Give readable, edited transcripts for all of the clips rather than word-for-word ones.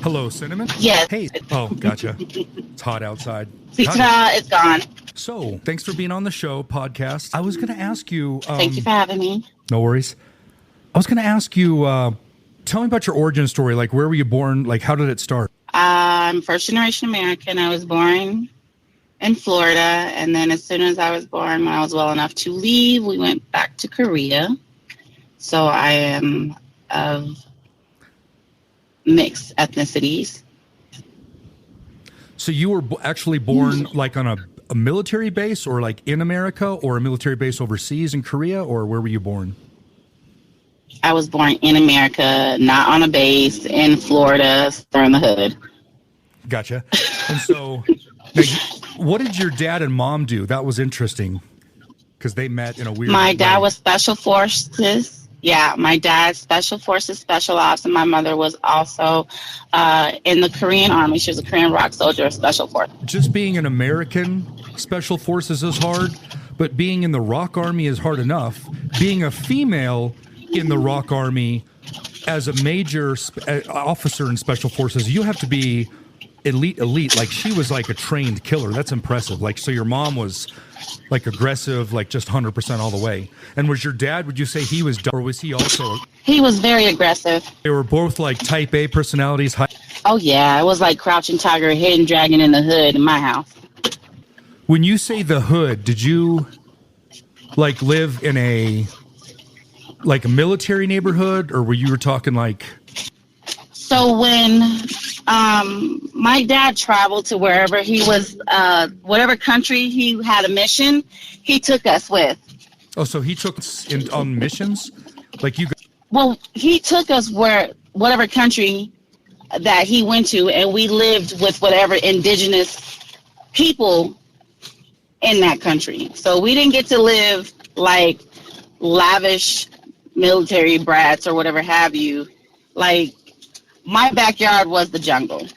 Hello, Cinnamon? Yes. Hey. Oh, gotcha. It's hot outside. It's gone. So, thanks for being on the show, podcast. I was going to ask you... Thank you for having me. No worries. I was going to ask you, tell me about your origin story. Like, where were you born? Like, how did it start? I'm first-generation American. I was born in Florida, and then as soon as I was born, when I was well enough to leave, we went back to Korea. So I am of mixed ethnicities. So you were actually born like on a military base, or like in America, or a military base overseas in Korea, or where were you born? I was born in America, not on a base, in Florida, or in the hood. Gotcha. And so, now, what did your dad and mom do? That was interesting, because they met in a weird way. My dad was Special Forces. Yeah, my dad's Special Forces, Special Ops, and my mother was also in the Korean Army. She was a Korean rock soldier of Special Forces. Just being an American Special Forces is hard, but being in the Rock Army is hard enough. Being a female in the Rock Army as a major officer in Special Forces, you have to be elite. Like, she was like a trained killer. That's impressive. Like, so your mom was like aggressive, like just 100% all the way. And was your dad, would you say he was, or was he also? He was very aggressive. They were both like type A personalities. Oh yeah, it was like Crouching Tiger, Hidden Dragon in the hood in my house. When you say the hood, did you like live in a military neighborhood, or were you talking like? So when my dad traveled to wherever he was, whatever country he had a mission, he took us with. Oh, so he took us on missions? Like you? Well, he took us whatever country that he went to, and we lived with whatever indigenous people in that country. So we didn't get to live like lavish military brats or whatever have you. Like, my backyard was the jungle.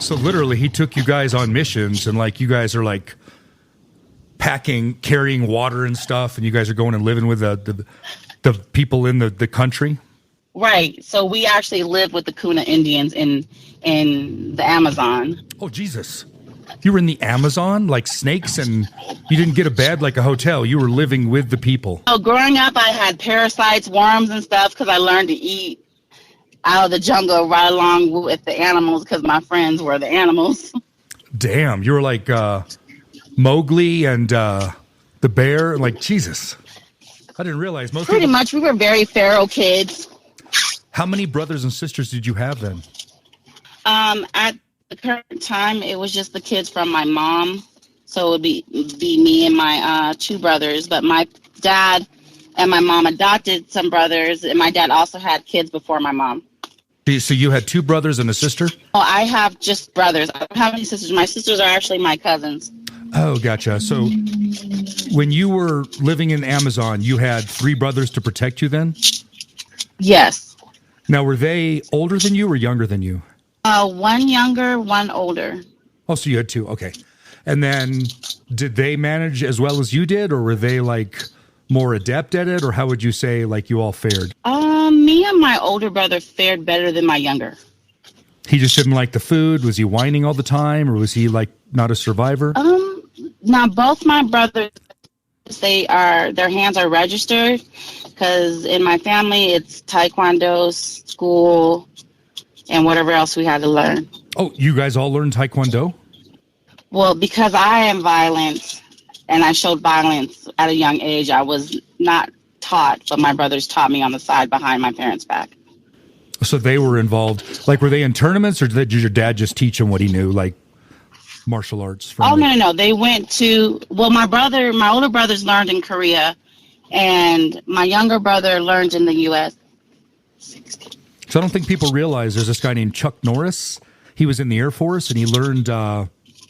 So literally, he took you guys on missions, and like you guys are like carrying water and stuff, and you guys are going and living with the people in the country. Right. So we actually lived with the Kuna Indians in the Amazon. Oh Jesus! You were in the Amazon, like snakes, and you didn't get a bed like a hotel. You were living with the people. Oh, growing up, I had parasites, worms, and stuff because I learned to eat out of the jungle right along with the animals because my friends were the animals. Damn, you were like Mowgli and the bear. Like, Jesus. I didn't realize most Pretty much, we were very feral kids. How many brothers and sisters did you have then? At the current time, it was just the kids from my mom. So it would be me and my two brothers. But my dad and my mom adopted some brothers, and my dad also had kids before my mom. So you had two brothers and a sister? Oh, I have just brothers. I don't have any sisters. My sisters are actually my cousins. Oh, gotcha. So when you were living in Amazon, you had three brothers to protect you then? Yes. Now, were they older than you or younger than you? One younger, one older. Oh, so you had two. Okay. And then did they manage as well as you did, or were they like more adept at it, or how would you say like you all fared? Me and my older brother fared better than my younger. He just didn't like the food? Was he whining all the time, or was he like not a survivor? Now both my brothers, their hands are registered because in my family it's taekwondo, school, and whatever else we had to learn. Oh, you guys all learned taekwondo? Well, because I am violent and I showed violence at a young age, I was not taught, but my brothers taught me on the side behind my parents' back. So they were involved. Like, were they in tournaments, or did your dad just teach them what he knew, like martial arts? No. They went to, well, my older brothers learned in Korea, and my younger brother learned in the U.S. So I don't think people realize there's this guy named Chuck Norris. He was in the Air Force, and he learned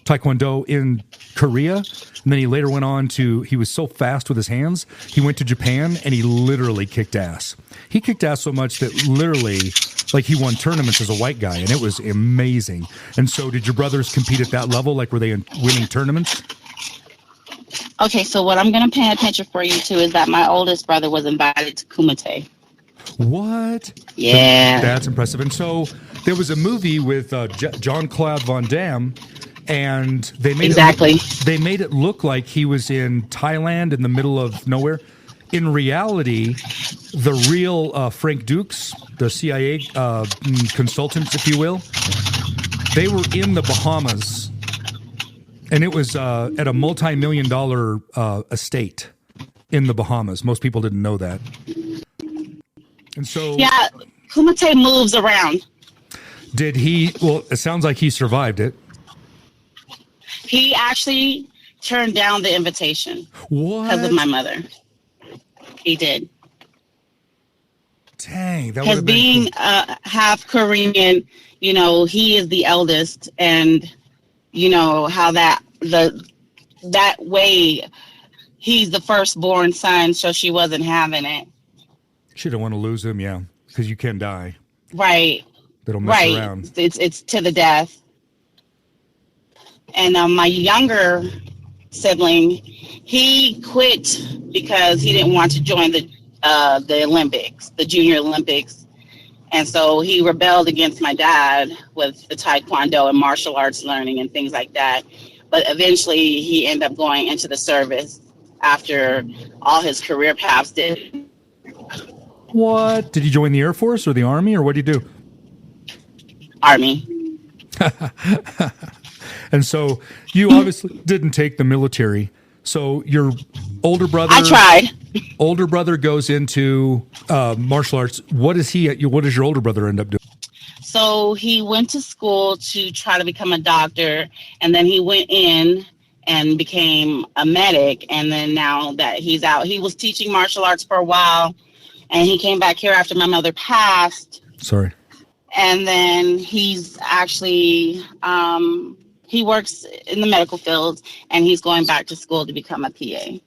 taekwondo in Korea, and then he later went on to, he was so fast with his hands, he went to Japan, and he literally kicked ass. He kicked ass so much that literally, like, he won tournaments as a white guy, and it was amazing. And so did your brothers compete at that level? Like, were they winning tournaments? Okay, so what I'm going to pay attention for you to is that my oldest brother was invited to Kumite. What? Yeah. That's impressive. And so there was a movie with Jean-Claude Van Damme, and they made they made it look like he was in Thailand in the middle of nowhere. In reality, the real Frank Dukes, the CIA consultants, if you will, they were in the Bahamas, and it was at a multi-million-dollar estate in the Bahamas. Most people didn't know that. And so, yeah, Kumite moves around. Did he? Well, it sounds like he survived it. He actually turned down the invitation. What? Because of my mother. He did. Dang, that would Because have been being cool. half Korean, you know, he is the eldest, and you know how that way he's the firstborn son, so she wasn't having it. She didn't want to lose him, yeah, because you can die. Right. They don't mess around. It's to the death. And my younger sibling, he quit because he didn't want to join the Olympics, the Junior Olympics. And so he rebelled against my dad with the Taekwondo and martial arts learning and things like that. But eventually he ended up going into the service after all his career paths did. What? Did he join the Air Force or the Army, or what did he do? Army. And so you obviously didn't take the military. So your older brother, I tried. Older brother goes into martial arts. What does your older brother end up doing? So he went to school to try to become a doctor, and then he went in and became a medic. And then now that he's out, he was teaching martial arts for a while, and he came back here after my mother passed. Sorry. And then he's actually, he works in the medical field, and he's going back to school to become a PA.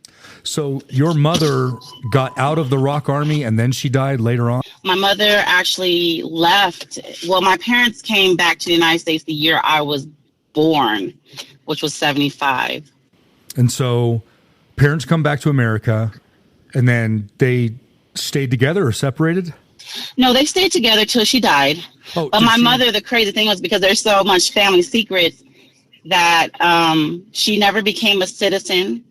So your mother got out of the Rock Army, and then she died later on? My mother actually left. Well, my parents came back to the United States the year I was born, which was 75. And so parents come back to America, and then they stayed together or separated? No, they stayed together till she died. Oh, but my mother, the crazy thing was because there's so much family secrets that she never became a citizen.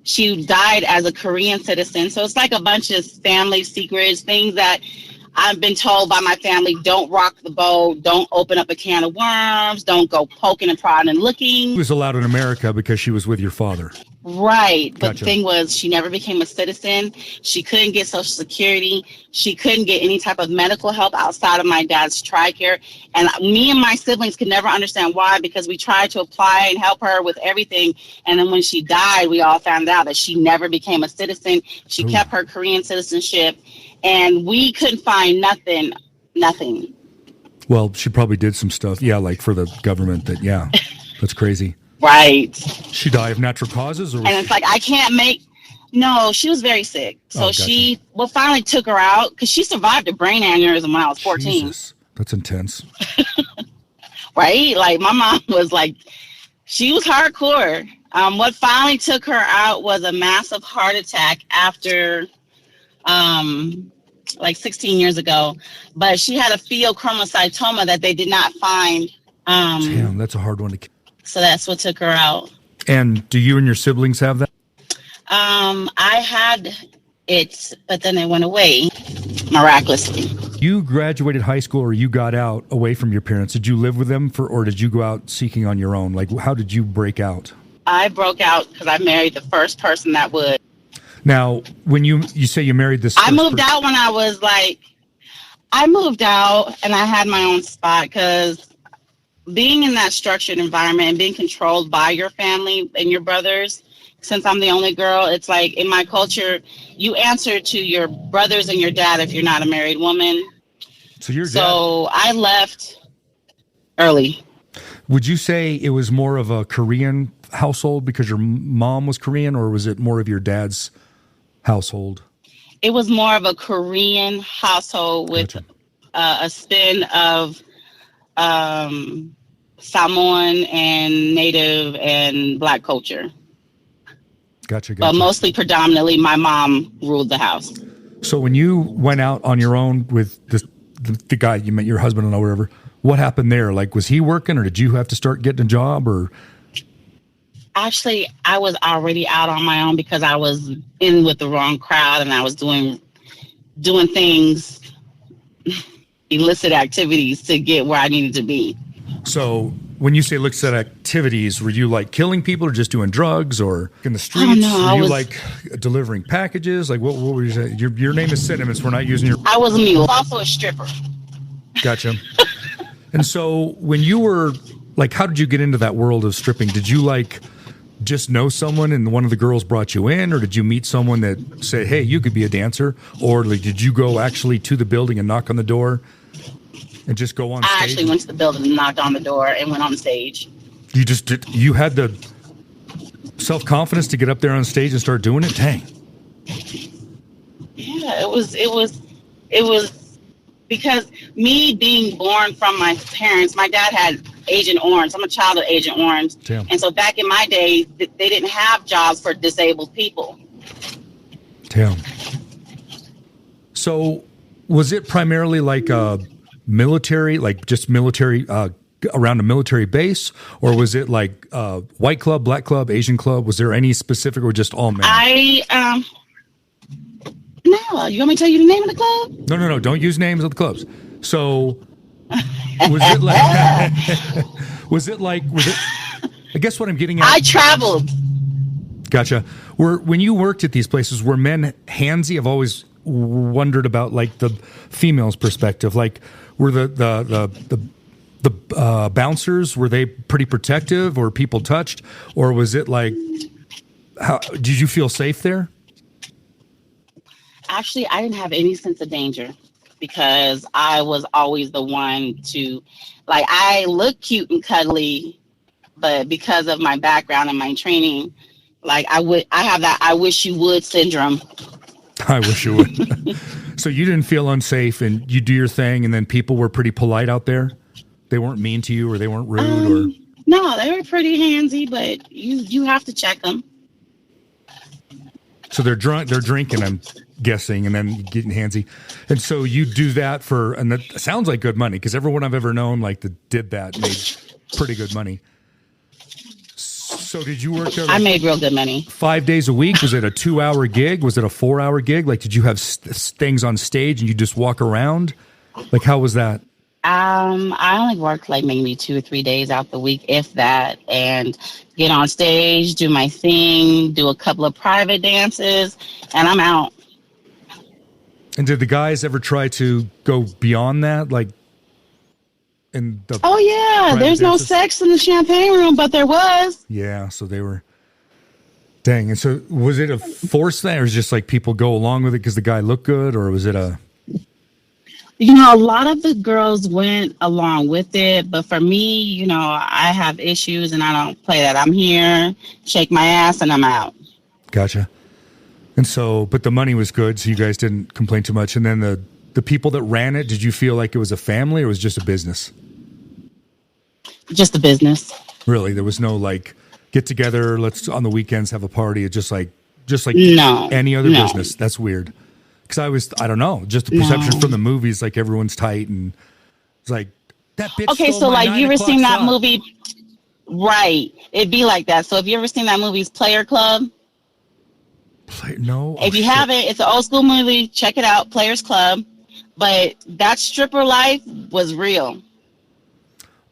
She died as a Korean citizen. So it's like a bunch of family secrets, things that I've been told by my family: don't rock the boat, don't open up a can of worms, don't go poking and prodding and looking. She was allowed in America because she was with your father. Right. But Gotcha. the thing was, she never became a citizen. She couldn't get Social Security. She couldn't get any type of medical help outside of my dad's TRICARE. And me and my siblings could never understand why, because we tried to apply and help her with everything. And then when she died, we all found out that she never became a citizen. She kept her Korean citizenship, and we couldn't find nothing. Well, she probably did some stuff. Yeah, like for the government. That's crazy. Right. She died of natural causes? And it's like, I can't make... No, she was very sick. So she finally took her out, because she survived a brain aneurysm when I was 14. Jesus, that's intense. Right? Like, my mom was like, she was hardcore. What finally took her out was a massive heart attack after, like 16 years ago. But she had a pheochromocytoma that they did not find. Damn, that's a hard one to... So that's what took her out. And do you and your siblings have that? I had it, but then it went away miraculously. You graduated high school, or you got out away from your parents. Did you live with them or did you go out seeking on your own? Like, how did you break out? I broke out because I married the first person that would. Now, when you say you married this... I moved out when I was like... I moved out and I had my own spot, because being in that structured environment and being controlled by your family and your brothers, since I'm the only girl, it's like in my culture, you answer to your brothers and your dad if you're not a married woman. So I left early. Would you say it was more of a Korean household because your mom was Korean, or was it more of your dad's household? It was more of a Korean household with a spin of Samoan and Native and Black culture. Gotcha. But mostly predominantly my mom ruled the house. So when you went out on your own with the guy you met, your husband or whatever, what happened there? Like, was he working, or did you have to start getting a job, or? Actually, I was already out on my own because I was in with the wrong crowd and I was doing things, illicit activities to get where I needed to be. So when you say illicit activities, were you like killing people or just doing drugs or in the streets? Oh, no, were you like delivering packages? Like what were you saying? Your name is Cinnamon, so we're not using your... I was a mule, also a stripper. Gotcha. And so when you were like, how did you get into that world of stripping? Did you like just know someone and one of the girls brought you in, or did you meet someone that said, hey, you could be a dancer? Or like, did you go actually to the building and knock on the door and just go on stage? I actually went to the building and knocked on the door and went on stage. You just did, you had the self-confidence to get up there on stage and start doing it? Dang. Yeah, it was because me being born from my parents, my dad had Agent Orange. I'm a child of Agent Orange. Damn. And so back in my day, they didn't have jobs for disabled people. Damn. So was it primarily like a military, like just military, around a military base, or was it like white club, black club, Asian club? Was there any specific, or just all men? No, you want me to tell you the name of the club? No. Don't use names of the clubs. So was it like, I guess what I'm getting at. I traveled. Gotcha. When you worked at these places, were men handsy? I've always wondered about like the female's perspective. Like, were the bouncers, were they pretty protective, or people touched, or was it like, how did you feel safe there? Actually, I didn't have any sense of danger because I was always the one to, like, I look cute and cuddly, but because of my background and my training, like I have that I wish you would syndrome. I wish you would. So you didn't feel unsafe and you do your thing, and then people were pretty polite out there? They weren't mean to you, or they weren't rude? Or no, they were pretty handsy, but you have to check them. So they're drinking, I'm guessing, and then getting handsy. And so you do that and that sounds like good money, because everyone I've ever known like that did that made pretty good money. So did you work there? Like, I made real good money. 5 days a week? Was it a 2-hour gig? Was it a 4-hour gig? Like, did you have things on stage and you just walk around? Like, how was that? I only worked like maybe 2 or 3 days out the week, if that, and get on stage, do my thing, do a couple of private dances, and I'm out. And did the guys ever try to go beyond that? Like, oh yeah, there's no sex in the champagne room, but there was. Yeah, so they were. Dang. And so was it a forced thing, or was it just like people go along with it because the guy looked good, or was it a... A lot of the girls went along with it, but for me, I have issues and I don't play that. I'm here, shake my ass, and I'm out. Gotcha. And so, but the money was good, so you guys didn't complain too much. And then the people that ran it, did you feel like it was a family, or was it just a business? Just a business. Really? There was no like get together, let's on the weekends have a party. It's just like no, any other business. That's weird. Because I don't know, just the perception from the movies, like everyone's tight and it's like that bitch. Okay, so like you ever seen that movie? Right, it'd be like that. So have you ever seen that movie's Player Club? No. If you haven't, it's an old school movie. Check it out, Players Club. But that stripper life was real.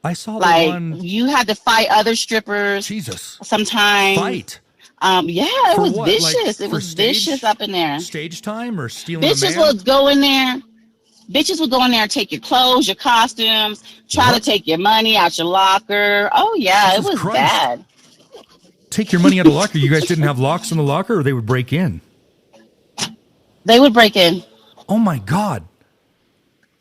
I saw like one. You had to fight other strippers. Jesus. Sometimes. Fight. Yeah, it was what? vicious. Like, it was vicious up in there. Stage time or stealing Bitches would go in there. Bitches would go in there and take your clothes, your costumes, try to take your money out your locker. Oh, yeah, Jesus it was Christ. bad. Take your money out of the locker? You guys didn't have locks in the locker, or they would break in? They would break in. Oh, my God.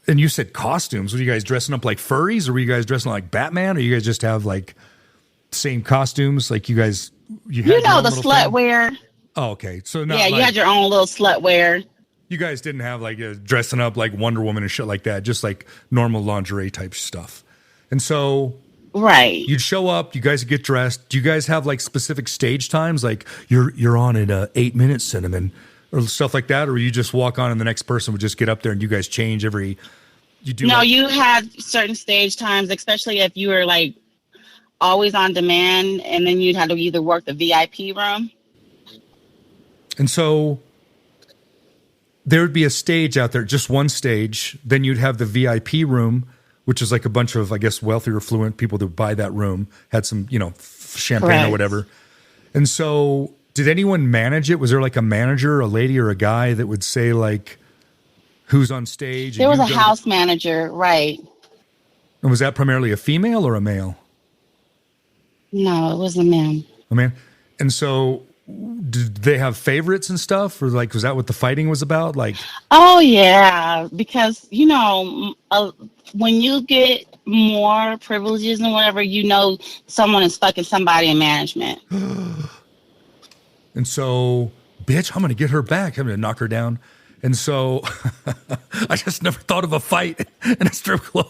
And you said costumes. Were you guys dressing up like furries, or were you guys dressing like Batman, or you guys just have like same costumes? Like you guys... You know the slut wear. Oh, okay. So not you had your own little slut wear. You guys didn't have like dressing up like Wonder Woman and shit like that, just like normal lingerie type stuff. And so right, you'd show up, you guys would get dressed. Do you guys have like specific stage times? Like you're on at 8 minutes, Cinnamon. or stuff like that, or you just walk on and the next person would just get up there and you guys change every? You do. No, you had certain stage times, especially if you were like always on demand, and then you'd have to either work the VIP room. And so there would be a stage out there, just one stage. Then you'd have the VIP room, which is like a bunch of, I guess, wealthy or affluent people that would buy that room, had some, champagne Correct. or whatever. And so did anyone manage it? Was there like a manager, a lady or a guy that would say like who's on stage? There was a house manager, right? And was that primarily a female or a male? No, it was a man. A man. And so did they have favorites and stuff? Or like, was that what the fighting was about? Like, Oh yeah, because when you get more privileges and whatever, someone is fucking somebody in management. and so, bitch, I'm going to get her back. I'm going to knock her down. And so I just never thought of a fight in a strip club.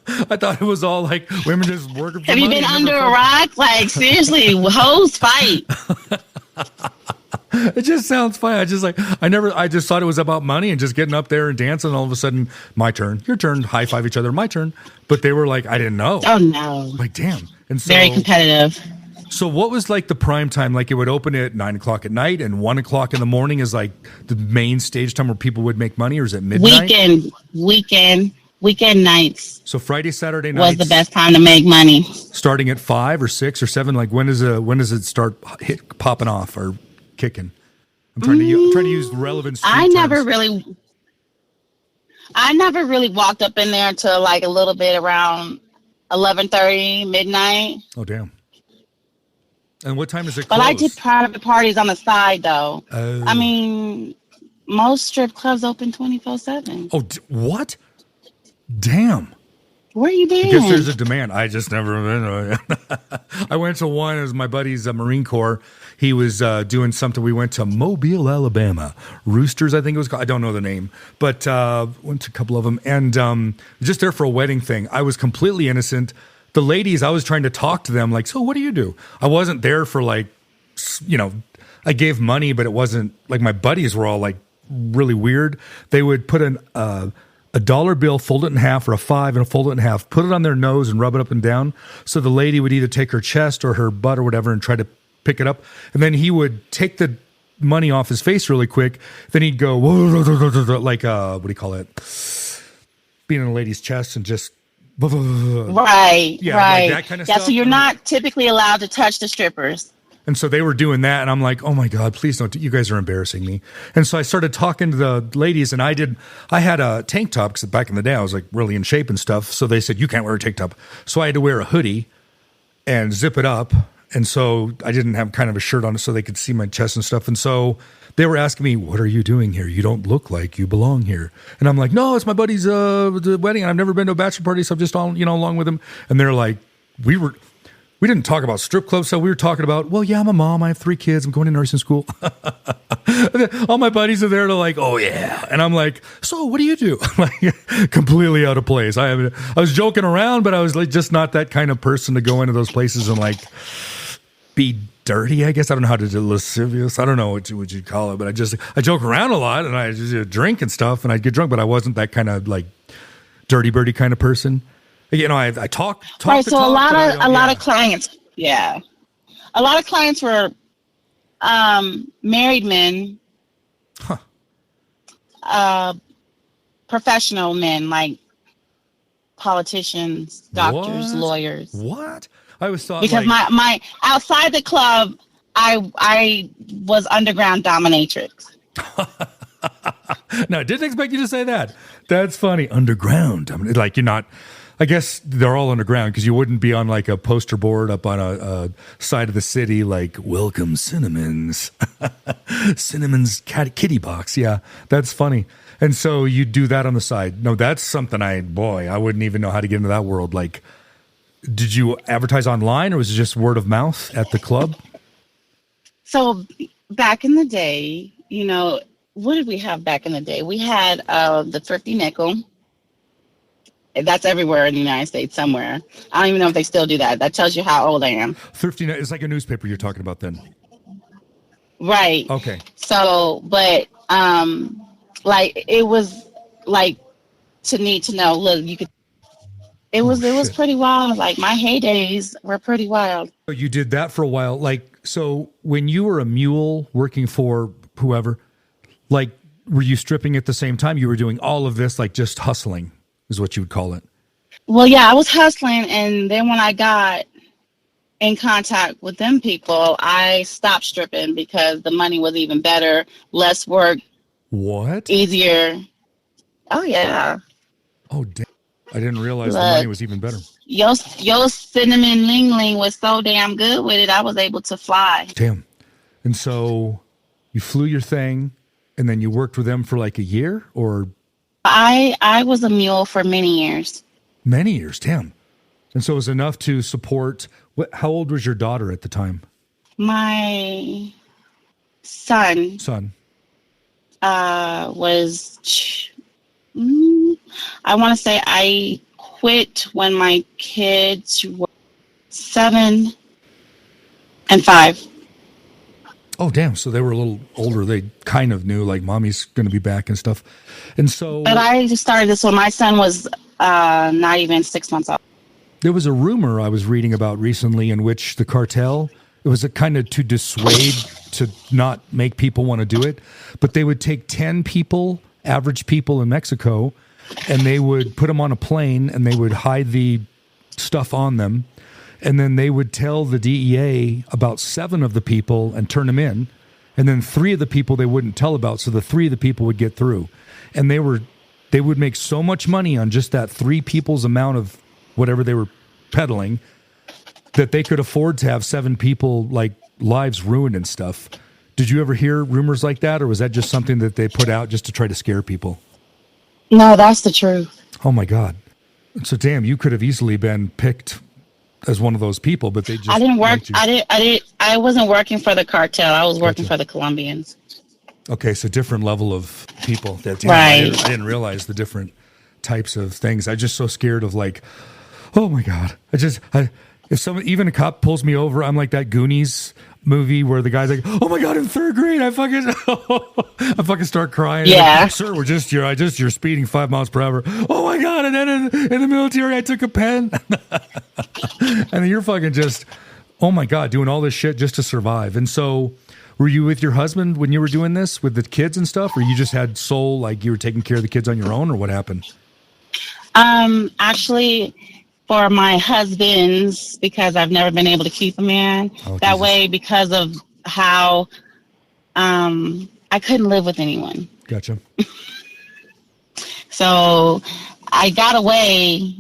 I thought it was all like women just working for Have you money been and under never a rock? Like seriously, hoes fight. It just sounds fun. I just thought it was about money and just getting up there and dancing. And all of a sudden, my turn, your turn, high five each other, my turn. But they were like, I didn't know. Oh no. Like, damn. And so, very competitive. So what was like the prime time? Like it would open at 9:00 at night and 1:00 in the morning is like the main stage time where people would make money, or is it midnight? Weekend nights. So Friday, Saturday nights was the best time to make money. Starting at 5 or 6 or 7. Like when does it start popping off or kicking? I'm trying to use relevant street I never terms. really walked up in there until like a little bit around 11:30 midnight. Oh damn. And what time does it close? But I did private parties on the side, though. Oh. I mean, most strip clubs open 24/7. Oh, what? Damn. Where you been? I guess there's a demand. I just never been. I went to one. It was my buddy's Marine Corps. He was doing something. We went to Mobile, Alabama. Roosters, I think it was called. I don't know the name. But went to a couple of them. And just there for a wedding thing. I was completely innocent. The ladies, I was trying to talk to them like, so what do you do? I wasn't there for like, I gave money, but it wasn't like my buddies were all like really weird. They would put a dollar bill, fold it in half, or a 5 and fold it in half, put it on their nose and rub it up and down. So the lady would either take her chest or her butt or whatever and try to pick it up. And then he would take the money off his face really quick. Then he'd go, like, what do you call it? Being in a lady's chest and just, right, yeah, right. Like that kind of stuff. Yeah, so you're not typically allowed to touch the strippers. And so they were doing that, and I'm like, oh my God, please don't. You guys are embarrassing me. And so I started talking to the ladies, and I had a tank top, because back in the day I was like really in shape and stuff. So they said, you can't wear a tank top. So I had to wear a hoodie and zip it up. And so I didn't have kind of a shirt on so they could see my chest and stuff. And so they were asking me, what are you doing here? You don't look like you belong here. And I'm like, no, it's my buddy's wedding, and I've never been to a bachelor party, so I'm just all, along with him. And they're like, we didn't talk about strip clubs, so we were talking about, well, yeah, I'm a mom, I have 3 kids, I'm going to nursing school. All my buddies are there to like, oh yeah. And I'm like, so what do you do? I'm like, completely out of place. I was joking around, but I was like just not that kind of person to go into those places and like be dirty, I guess. I don't know how to do lascivious. I don't know what you'd call it, but I joke around a lot and I just drink and stuff and I'd get drunk, but I wasn't that kind of like dirty birdie kind of person. I talk. Right. So a lot of clients, yeah, a lot of clients were married men, professional men like politicians, doctors, lawyers. What? I always thought because my outside the club, I was underground dominatrix. No, I didn't expect you to say that. That's funny. Underground. I mean, like you're not. I guess they're all underground because you wouldn't be on like a poster board up on a side of the city like "Welcome Cinnamons," Cinnamons kitty box. Yeah, that's funny. And so you do that on the side. No, that's something I wouldn't even know how to get into that world. Like, did you advertise online or was it just word of mouth at the club? So back in the day, what did we have back in the day? We had the Thrifty Nickel. That's everywhere in the United States somewhere. I don't even know if they still do that. That tells you how old I am. Thrifty Nickel is like a newspaper you're talking about then. Right. Okay. So, but like it was like to need to know. Look, you could. Oh It was shit. pretty wild. Like my heydays were pretty wild. So you did that for a while. Like, so when you were a mule working for whoever, like, were you stripping at the same time? You were doing all of this, like just hustling is what you would call it. Well, yeah, I was hustling, and then when I got in contact with them people, I stopped stripping because the money was even better, less work, What? easier. Oh yeah. Oh, damn. I didn't realize the money Look, was even better. your cinnamon ling ling was so damn good with it. I was able to fly. Damn. And so you flew your thing and then you worked with them for like a year or I was a mule for many years. many years. Damn. And so it was enough to support. How old was your daughter at the time? My son Son. was, I want to say I quit when my kids were 7 and 5. Oh, damn. So they were a little older. They kind of knew like mommy's going to be back and stuff. And so. But I just started this when my son was not even 6 months old. There was a rumor I was reading about recently in which the cartel, it was a kind of to dissuade, to not make people want to do it, but they would take 10 people, average people in Mexico, and they would put them on a plane and they would hide the stuff on them. And then they would tell the DEA about 7 of the people and turn them in. And then 3 of the people they wouldn't tell about. So the 3 of the people would get through. And they would make so much money on just that 3 people's amount of whatever they were peddling that they could afford to have 7 people like lives ruined and stuff. Did you ever hear rumors like that? Or was that just something that they put out just to try to scare people? No, that's the truth. Oh my God. So damn, you could have easily been picked as one of those people, but they just. I didn't work. liked you. I wasn't working for the cartel. I was working Gotcha. for the Colombians. Okay, so different level of people. Damn, Right. I didn't realize the different types of things. I'm just so scared of like, oh my God. If someone, even a cop pulls me over, I'm like that Goonies movie where the guy's like, oh my God, in 3rd grade, I fucking start crying. Yeah. Like, sir, you're speeding 5 miles per hour. Oh my God. And then in the military, I took a pen. And then you're fucking just, oh my God, doing all this shit just to survive. And so were you with your husband when you were doing this with the kids and stuff? Or you just had soul, like you were taking care of the kids on your own, or what happened? Actually, for my husband's, because I've never been able to keep a man that way because of how I couldn't live with anyone. Gotcha. So I got away,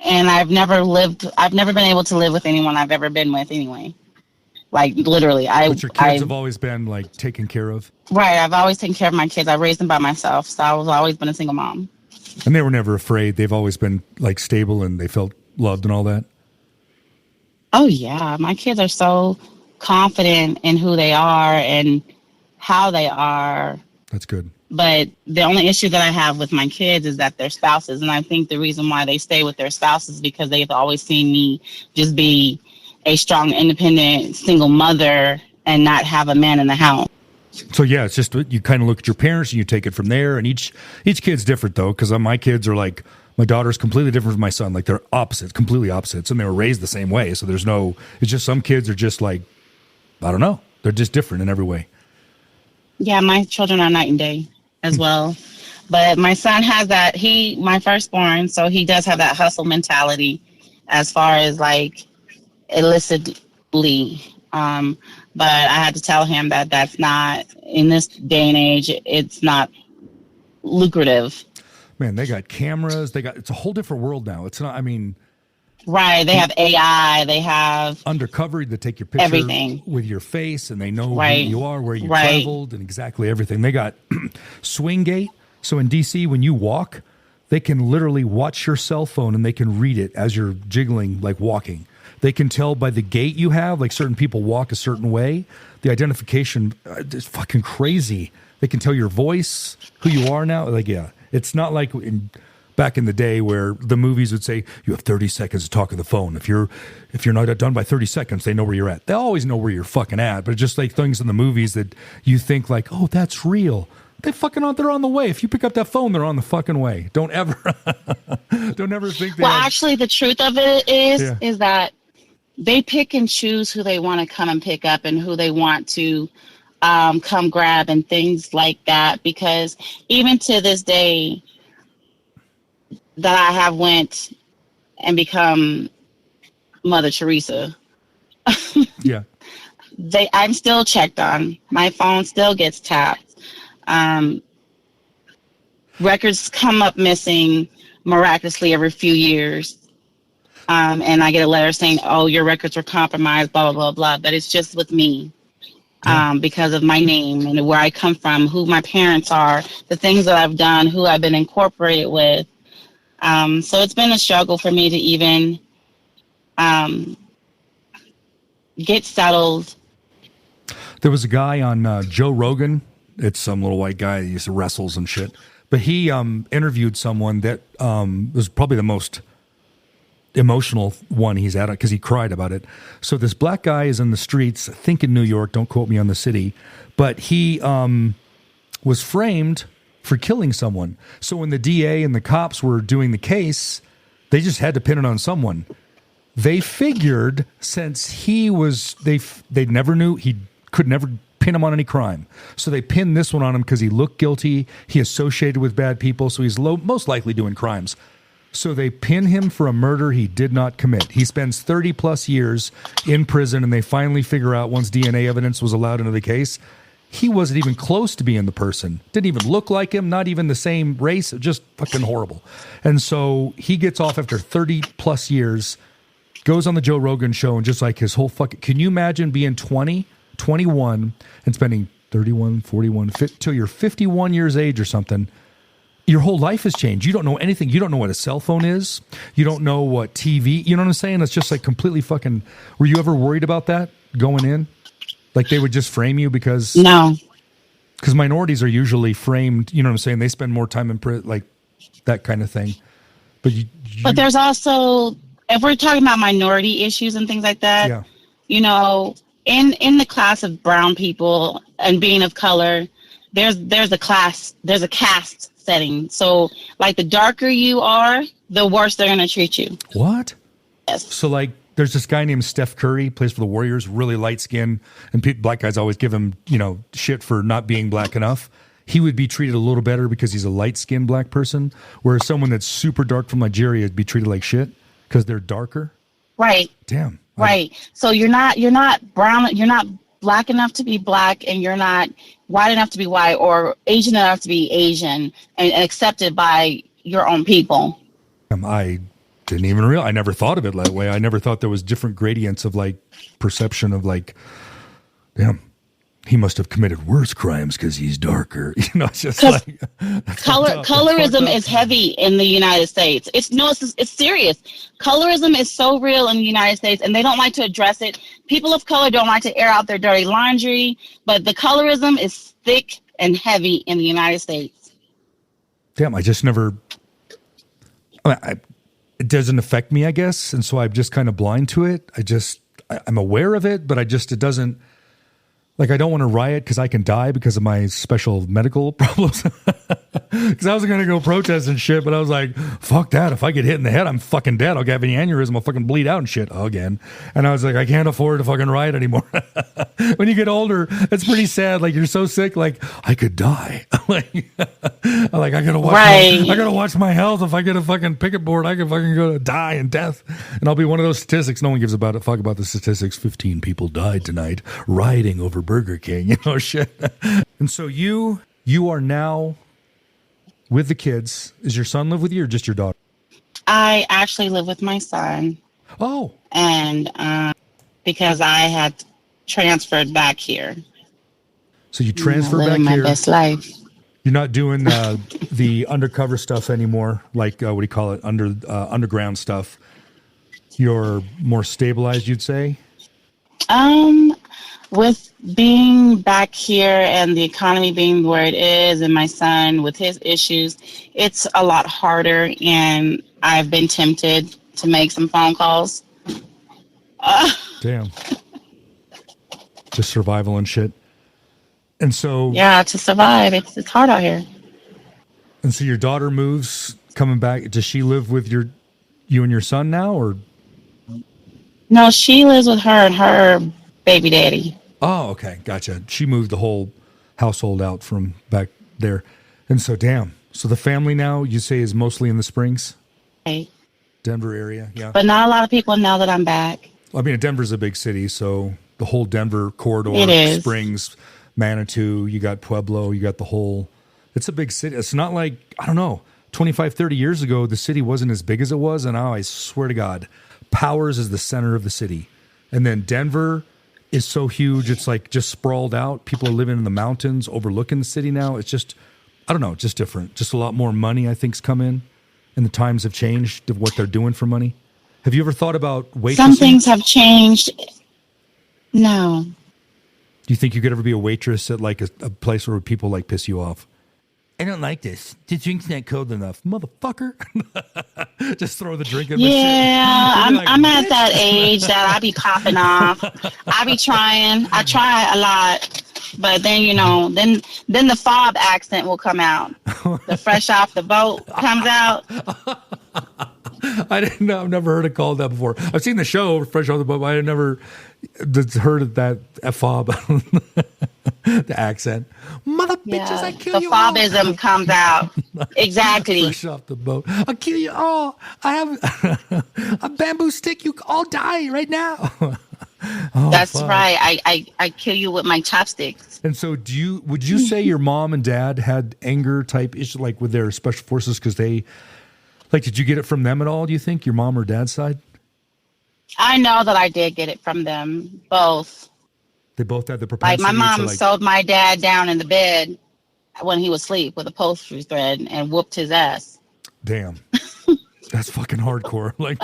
and I've never been able to live with anyone I've ever been with anyway. Like literally, But your kids have always been like taken care of. Right. I've always taken care of my kids. I raised them by myself. So I've always been a single mom. And they were never afraid. They've always been like stable and they felt loved and all that. Oh yeah. My kids are so confident in who they are and how they are. That's good. But the only issue that I have with my kids is that they're spouses. And I think the reason why they stay with their spouses is because they've always seen me just be a strong, independent, single mother and not have a man in the house. So yeah, it's just you kind of look at your parents and you take it from there. And each kid's different though, because my kids are like, my daughter's completely different from my son. Like they're opposites, completely opposites, and they were raised the same way. So it's just some kids are just like, I don't know, they're just different in every way. Yeah, my children are night and day as well. But my son has that, my firstborn, so he does have that hustle mentality as far as like illicitly. But I had to tell him that that's not, in this day and age, it's not lucrative. Man, they got cameras. It's a whole different world now. It's not, I mean. Right. They have AI. They have. Undercover. They take your picture everything with your face and they know right. who you are, where you traveled, and exactly everything. They got swing gate. So in DC, when you walk, they can literally watch your cell phone and they can read it as you're jiggling, like walking. They can tell by the gait you have, like certain people walk a certain way. The identification is fucking crazy. They can tell your voice, who you are now. Like, yeah, it's not like back in the day where the movies would say you have 30 seconds to talk on the phone. If you're not done by 30 seconds, they know where you're at. They always know where you're fucking at, but it's just like things in the movies that you think like, oh, that's real. They're on the way. If you pick up that phone, they're on the fucking way. Don't ever think that. Well, actually, the truth of it is that they pick and choose who they want to come and pick up and who they want to come grab and things like that. Because even to this day, that I have went and become Mother Teresa. Yeah, I'm still checked on. My phone still gets tapped. Records come up missing miraculously every few years. And I get a letter saying, oh, your records were compromised, blah, blah, blah, blah. But it's just with me because of my name and where I come from, who my parents are, the things that I've done, who I've been incorporated with. So it's been a struggle for me to even get settled. There was a guy on Joe Rogan. It's some little white guy that used to wrestles and shit. But he interviewed someone that was probably the most emotional one he's at because he cried about it. So this black guy is in the streets, I think in New York, don't quote me on the city, but he was framed for killing someone. So when the DA and the cops were doing the case, they just had to pin it on someone. They figured since he was, they never knew, he could never pin him on any crime. So they pinned this one on him because he looked guilty. He associated with bad people. So he's most likely doing crimes. So they pin him for a murder he did not commit. He spends 30 plus years in prison, and they finally figure out once DNA evidence was allowed into the case, he wasn't even close to being the person. Didn't even look like him, not even the same race, just fucking horrible. And so he gets off after 30 plus years, goes on the Joe Rogan show, and just like his whole fucking, can you imagine being 20, 21, and spending 31, 41, till you're 51 years age or something? Your whole life has changed. You don't know anything. You don't know what a cell phone is. You don't know what TV, you know what I'm saying? It's just like completely fucking, were you ever worried about that going in? Like they would just frame you because... No. Because minorities are usually framed, you know what I'm saying? They spend more time in prison, like that kind of thing. But there's also, if we're talking about minority issues and things like that, you know, in the class of brown people and being of color, there's a caste setting. So like the darker you are, the worse they're going to treat you. What? Yes. So like there's this guy named Steph Curry, plays for the Warriors, really light skin, and black guys always give him, you know, shit for not being black enough. He would be treated a little better because he's a light skinned black person, whereas someone that's super dark from Nigeria would be treated like shit because they're darker. Right. Damn. Right. So you're not brown, you're not black enough to be black, and you're not white enough to be white, or Asian enough to be Asian and accepted by your own people. I didn't even realize. I never thought of it that way. I never thought there was different gradients of like perception of like, damn, he must have committed worse crimes because he's darker. You know, it's just like colorism is heavy in the United States. It's serious. Colorism is so real in the United States, and they don't like to address it. People of color don't like to air out their dirty laundry, but the colorism is thick and heavy in the United States. Damn, I just never. It doesn't affect me, I guess, and so I'm just kind of blind to it. I'm aware of it, but it doesn't. Like, I don't want to riot because I can die because of my special medical problems. Because I was going to go protest and shit, but I was like, fuck that. If I get hit in the head, I'm fucking dead. I'll get an aneurysm. I'll fucking bleed out and shit again. And I was like, I can't afford to fucking riot anymore. When you get older, it's pretty sad. Like, you're so sick, like, I could die. I gotta watch I gotta watch my health. If I get a fucking picket board, I can fucking go to die and death. And I'll be one of those statistics. No one gives a fuck about the statistics. 15 people died tonight rioting over Burger King, you know, shit. And so you are now with the kids. Does your son live with you or just your daughter? I actually live with my son. Oh. And because I had transferred back here. So you transferred back my here. Best life. You're not doing the undercover stuff anymore, like what do you call it, underground stuff. You're more stabilized, you'd say? With being back here and the economy being where it is, and my son with his issues, it's a lot harder. And I've been tempted to make some phone calls. Damn. Just survival and shit. And so, Yeah, to survive, it's hard out here. And so your daughter moves, coming back. Does she live with you and your son now, or? No, she lives with her and her baby daddy. Oh, okay, gotcha. She moved the whole household out from back there, and so damn. So the family now, you say, is mostly in the Springs, Right. Denver area, yeah. But not a lot of people know that I'm back. I mean, Denver's a big city, so the whole Denver corridor, It is. Springs, Manitou, you got Pueblo, you got the whole. It's a big city. It's not like, I don't know, 25, 30 years ago, the city wasn't as big as it was, and now I swear to God, Powers is the center of the city, and then Denver is so huge, it's like just sprawled out. People are living in the mountains overlooking the city now. It's just, I don't know, just different. Just a lot more money, I think, come in, and the times have changed of what they're doing for money. Have you ever thought about waitressing? Some things have changed. No. Do you think you could ever be a waitress at like a place where people like piss you off? I don't like this. The drink's not cold enough, motherfucker. Just throw the drink in. Yeah, like, I'm at that age that I be popping off. I be trying. I try a lot, but then then the fob accent will come out. The fresh off the boat comes out. I didn't know. I've never heard it called that before. I've seen the show Fresh Off the Boat, but I had never heard of that fob, the accent. Mother bitches, I kill you all. The fobism comes out. Exactly. Fresh off the boat. I'll kill you all. I have a bamboo stick. You all die right now. That's fuck. Right. I kill you with my chopsticks. And so would you say your mom and dad had anger type issues like with their special forces because they, like, did you get it from them at all, do you think, your mom or dad's side? I know that I did get it from them, both. They both had the propensity. Like, my mom sewed my dad down in the bed when he was asleep with a upholstery thread and whooped his ass. Damn. That's fucking hardcore. Like,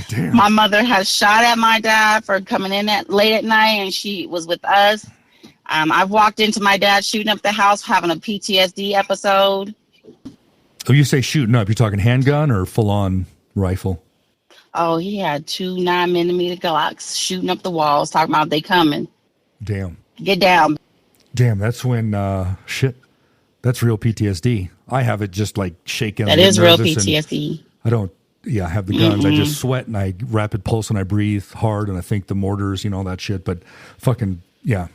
damn. My mother has shot at my dad for coming in late at night, and she was with us. I've walked into my dad shooting up the house, having a PTSD episode. Oh, you say shooting up? You're talking handgun or full-on rifle? Oh, he had 2 9mm Glocks shooting up the walls, talking about they coming. Damn. Get down. Damn, that's when, shit, that's real PTSD. I have it just like shaking. That is real PTSD. I don't, I have the guns. I just sweat and I rapid pulse and I breathe hard and I think the mortars, all that shit. But fucking, yeah.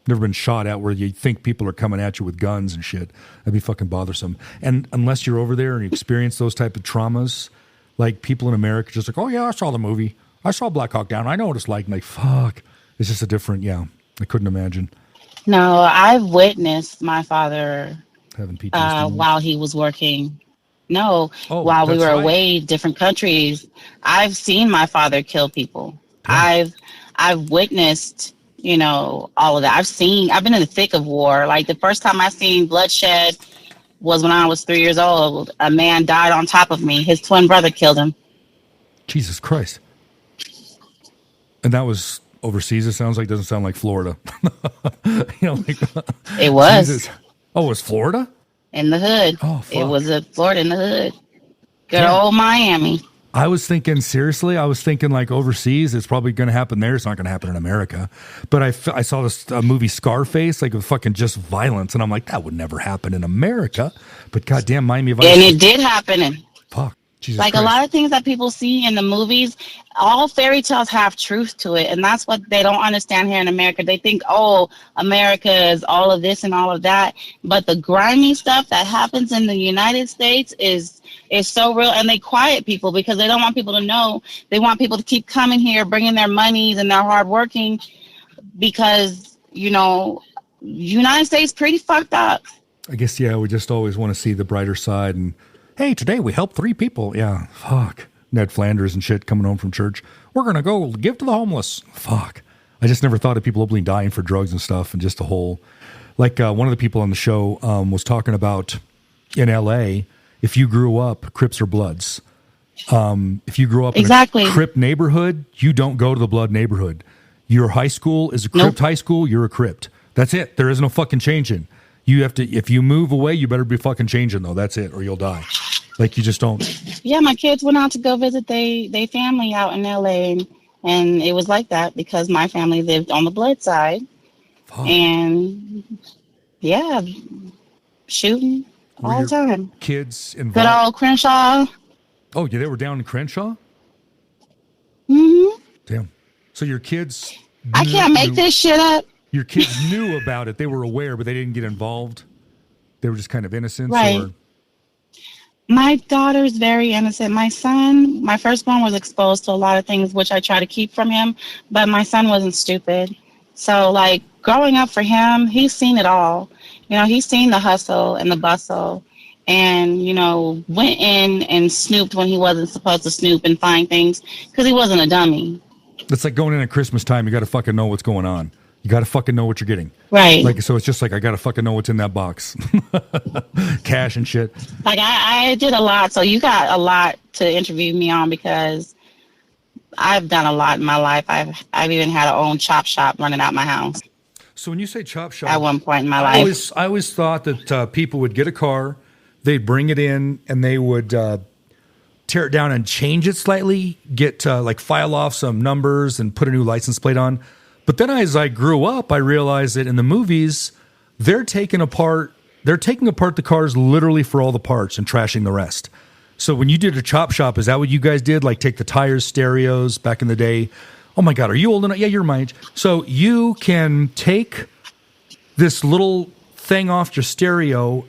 Never been shot at where you think people are coming at you with guns and shit. That'd be fucking bothersome. And unless you're over there and you experience those type of traumas, like people in America just like, oh yeah, I saw the movie. I saw Black Hawk Down. I know what it's like. And like, fuck. It's just a different, I couldn't imagine. No, I've witnessed my father having PTSD while he was working. No, while we were away, different countries. I've seen my father kill people. Yeah. I've witnessed, all of that. I've been in the thick of war. Like the first time I seen bloodshed was when I was 3 years old. A man died on top of me. His twin brother killed him. Jesus Christ. And that was overseas, it sounds like. Doesn't sound like Florida. It was. Jesus. Oh, it was Florida? In the hood. Oh, fuck. It was Florida in the hood. Good old Miami. I was thinking, seriously, like overseas, it's probably going to happen there. It's not going to happen in America. But I saw this movie Scarface, like with fucking just violence. And I'm like, that would never happen in America. But goddamn, Miami Vice. And it did happen. Fuck. Jesus like Christ. A lot of things that people see in the movies, all fairy tales have truth to it. And that's what they don't understand here in America. They think, America is all of this and all of that. But the grimy stuff that happens in the United States is so real. And they quiet people because they don't want people to know. They want people to keep coming here, bringing their monies and their hard working because, United States pretty fucked up. I guess, we just always want to see the brighter side and, hey, today we helped 3 people. Yeah, fuck. Ned Flanders and shit coming home from church. We're going to go give to the homeless. Fuck. I just never thought of people openly dying for drugs and stuff and just the whole... Like one of the people on the show was talking about in L.A., if you grew up Crips or Bloods. If you grew up in a Crip neighborhood, you don't go to the Blood neighborhood. Your high school is a crypt high school. You're a crypt. That's it. There is no fucking changing. You have to, if you move away, you better be fucking changing though. That's it, or you'll die. Like you just don't. Yeah, my kids went out to go visit they family out in LA, and it was like that because my family lived on the blood side. Fuck. And yeah, shooting all the time. Kids involved. Good old Crenshaw. Oh, yeah, they were down in Crenshaw? Mm-hmm. Damn. So your kids... I can't make this shit up. Your kids knew about it. They were aware, but they didn't get involved. They were just kind of innocent? Right. Or... My daughter's very innocent. My son, my firstborn, was exposed to a lot of things which I try to keep from him, but my son wasn't stupid. So, like, growing up for him, he's seen it all. You know, he's seen the hustle and the bustle and, you know, went in and snooped when he wasn't supposed to snoop and find things because he wasn't a dummy. It's like going in at Christmas time. You got to fucking know what's going on. You got to fucking know what you're getting. Right. Like, so it's just like, I got to fucking know what's in that box. Cash and shit. Like, I did a lot. So you got a lot to interview me on because I've done a lot in my life. I've even had an own chop shop running out my house. So when you say chop shop, at one point in my life, I always thought that people would get a car, they'd bring it in, and they would tear it down and change it slightly, get like file off some numbers and put a new license plate on. But then as I grew up, I realized that in the movies, they're taking apart the cars literally for all the parts and trashing the rest. So when you did a chop shop, is that what you guys did? Like take the tires, stereos back in the day? Oh my God, are you old enough? Yeah, you're my age. So you can take this little thing off your stereo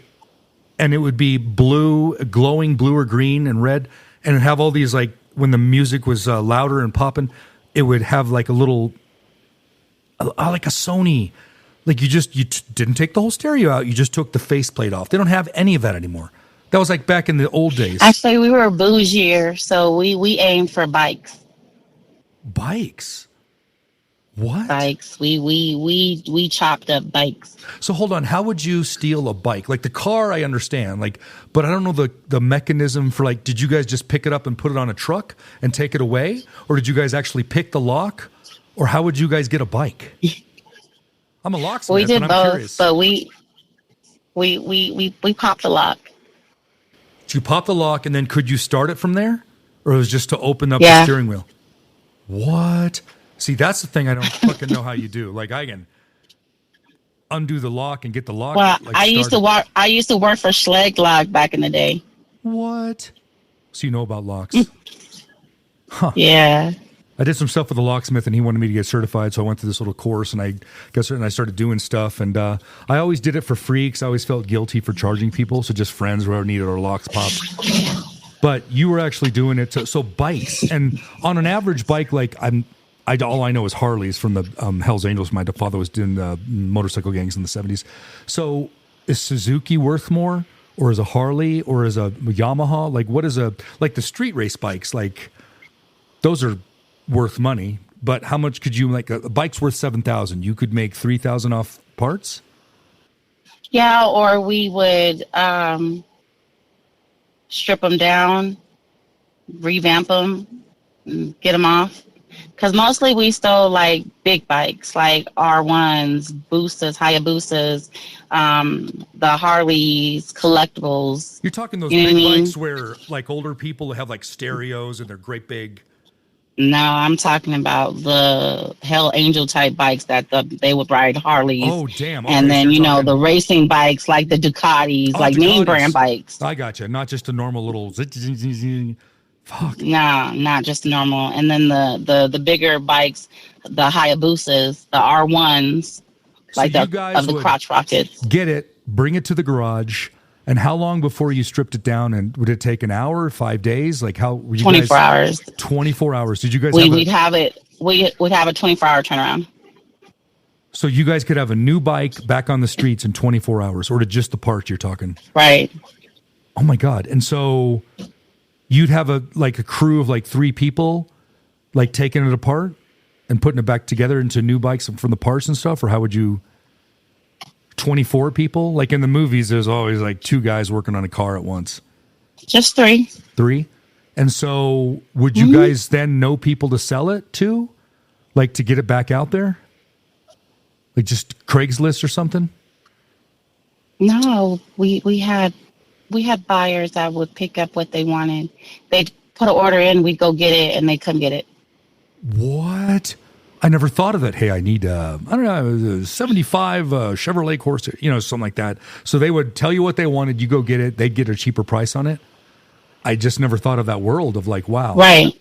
and it would be blue, glowing blue or green and red, and it'd have all these, like, when the music was louder and popping, it would have like a little, like a Sony. Like you didn't take the whole stereo out. You just took the faceplate off. They don't have any of that anymore. That was like back in the old days. Actually, we were bougier, so we aimed for bikes. Bikes? What? Bikes. We chopped up bikes. So hold on, how would you steal a bike? Like the car, I understand, like, but I don't know the mechanism for, like, did you guys just pick it up and put it on a truck and take it away? Or did you guys actually pick the lock? Or how would you guys get a bike? I'm a locksmith, we did and I'm both, curious. but we popped the lock. Did you pop the lock and then could you start it from there? Or it was just to open up the steering wheel? What? See, that's the thing I don't fucking know how you do. Like, I can undo the lock and get the lock. Well, like, I used to work for Schleg Lock back in the day. What? So you know about locks? Huh. Yeah. I did some stuff with a locksmith, and he wanted me to get certified, so I went to this little course, and I started doing stuff, and I always did it for free because I always felt guilty for charging people, so just friends whoever needed our locks popped. But you were actually doing it, so bikes, and on an average bike, like all I know is Harleys from the Hells Angels. My father was doing motorcycle gangs in the 70s. So is Suzuki worth more, or is a Harley, or is a Yamaha? Like, what is like the street race bikes? Like, those are worth money, but how much could you, like, a bike's worth $7,000? You could make $3,000 off parts? Yeah, or we would strip them down, revamp them, get them off. Because mostly we stole, like, big bikes, like R1s, Boostas, Hayabusas, the Harleys, collectibles. You're talking those big bikes where, like, older people have, like, stereos and they're great big... No, I'm talking about the Hell Angel type bikes that they would ride Harleys. Oh, damn. Okay, and then, the racing bikes like the Ducatis, like name brand bikes. I gotcha. Not just a normal little... Fuck. Nah, not just normal. And then the bigger bikes, the Hayabusas, the R1s, so like the crotch rockets. Get it, bring it to the garage. And how long before you stripped it down? And would it take an hour, 5 days? Like, how were you 24 hours. 24 hours. Did you guys we'd have a 24-hour turnaround. So you guys could have a new bike back on the streets in 24 hours, or to just the parts you're talking? Right. Oh my God. And so you'd have a crew of like 3 people, like taking it apart and putting it back together into new bikes from the parts and stuff? Or how would you... 24 people? Like in the movies, there's always like 2 guys working on a car at once. Just 3. 3? And so would you guys then know people to sell it to? Like to get it back out there? Like just Craigslist or something? No, we had buyers that would pick up what they wanted. They'd put an order in, we'd go get it, and they'd come get it. What? I never thought of that. Hey, I need, I don't know, a 75 Chevrolet Corsair, something like that. So they would tell you what they wanted, you go get it, they'd get a cheaper price on it. I just never thought of that world of like, wow. Right.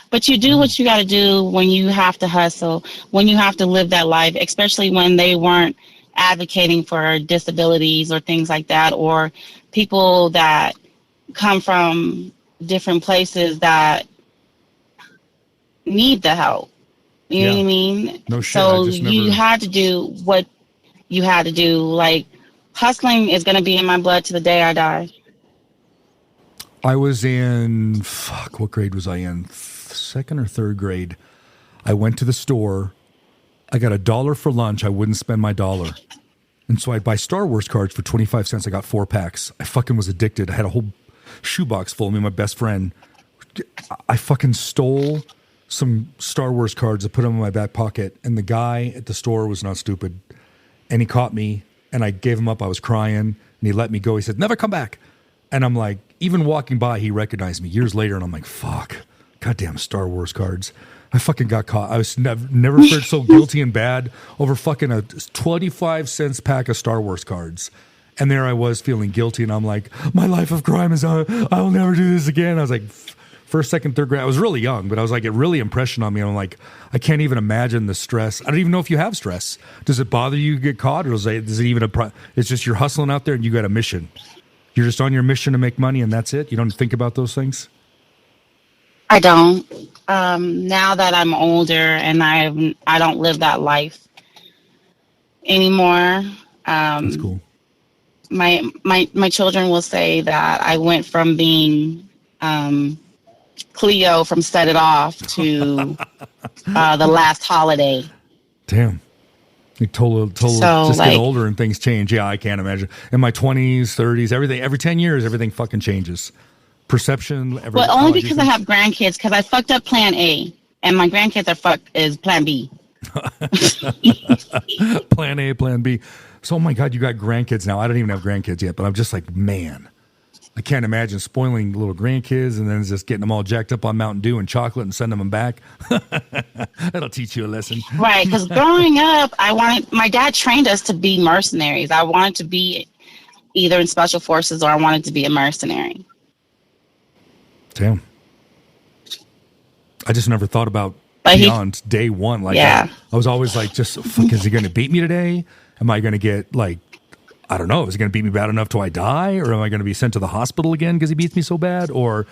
But you do what you got to do when you have to hustle, when you have to live that life, especially when they weren't advocating for disabilities or things like that, or people that come from different places that need the help. You know what I mean? No shit. So you had to do what you had to do. Like, hustling is going to be in my blood to the day I die. I was in, what grade was I in? Second or third grade. I went to the store. I got $1 for lunch. I wouldn't spend my $1. And so I'd buy Star Wars cards for 25 cents. I got 4 packs. I fucking was addicted. I had a whole shoebox full of me and my best friend. I fucking stole some Star Wars cards and put them in my back pocket. And the guy at the store was not stupid. And he caught me and I gave him up. I was crying and he let me go. He said, never come back. And I'm like, even walking by, he recognized me years later. And I'm like, fuck, goddamn Star Wars cards. I fucking got caught. I was never felt so guilty and bad over fucking a 25 cents pack of Star Wars cards. And there I was feeling guilty. And I'm like, my life of crime is on. I will never do this again. I was like, first, second, third grade. I was really young, but I was like, it really impression on me. And I'm like, I can't even imagine the stress. I don't even know if you have stress. Does it bother you to get caught? Or is it even it's just you're hustling out there and you got a mission. You're just on your mission to make money and that's it? You don't think about those things? I don't. Now that I'm older and I don't live that life anymore. That's cool. My children will say that I went from being Cleo from Set It Off to The Last Holiday. Damn. You total so, just like, get older and things change. Yeah, I can't imagine. In my 20s, 30s, everything, every 10 years, everything fucking changes. Perception. Well, only because I have grandkids, because I fucked up plan A, and my grandkids is plan B. Plan A, plan B. So, oh my God, you got grandkids now. I don't even have grandkids yet, but I'm just like, man, I can't imagine spoiling little grandkids and then just getting them all jacked up on Mountain Dew and chocolate and sending them back. That'll teach you a lesson. Right, because growing up, my dad trained us to be mercenaries. I wanted to be either in special forces or I wanted to be a mercenary. Damn. I just never thought about beyond day one. Like, yeah. I was always like, just, fuck, is he going to beat me today? Am I going to get, like, I don't know, is he going to beat me bad enough till I die? Or am I going to be sent to the hospital again because he beats me so bad? Or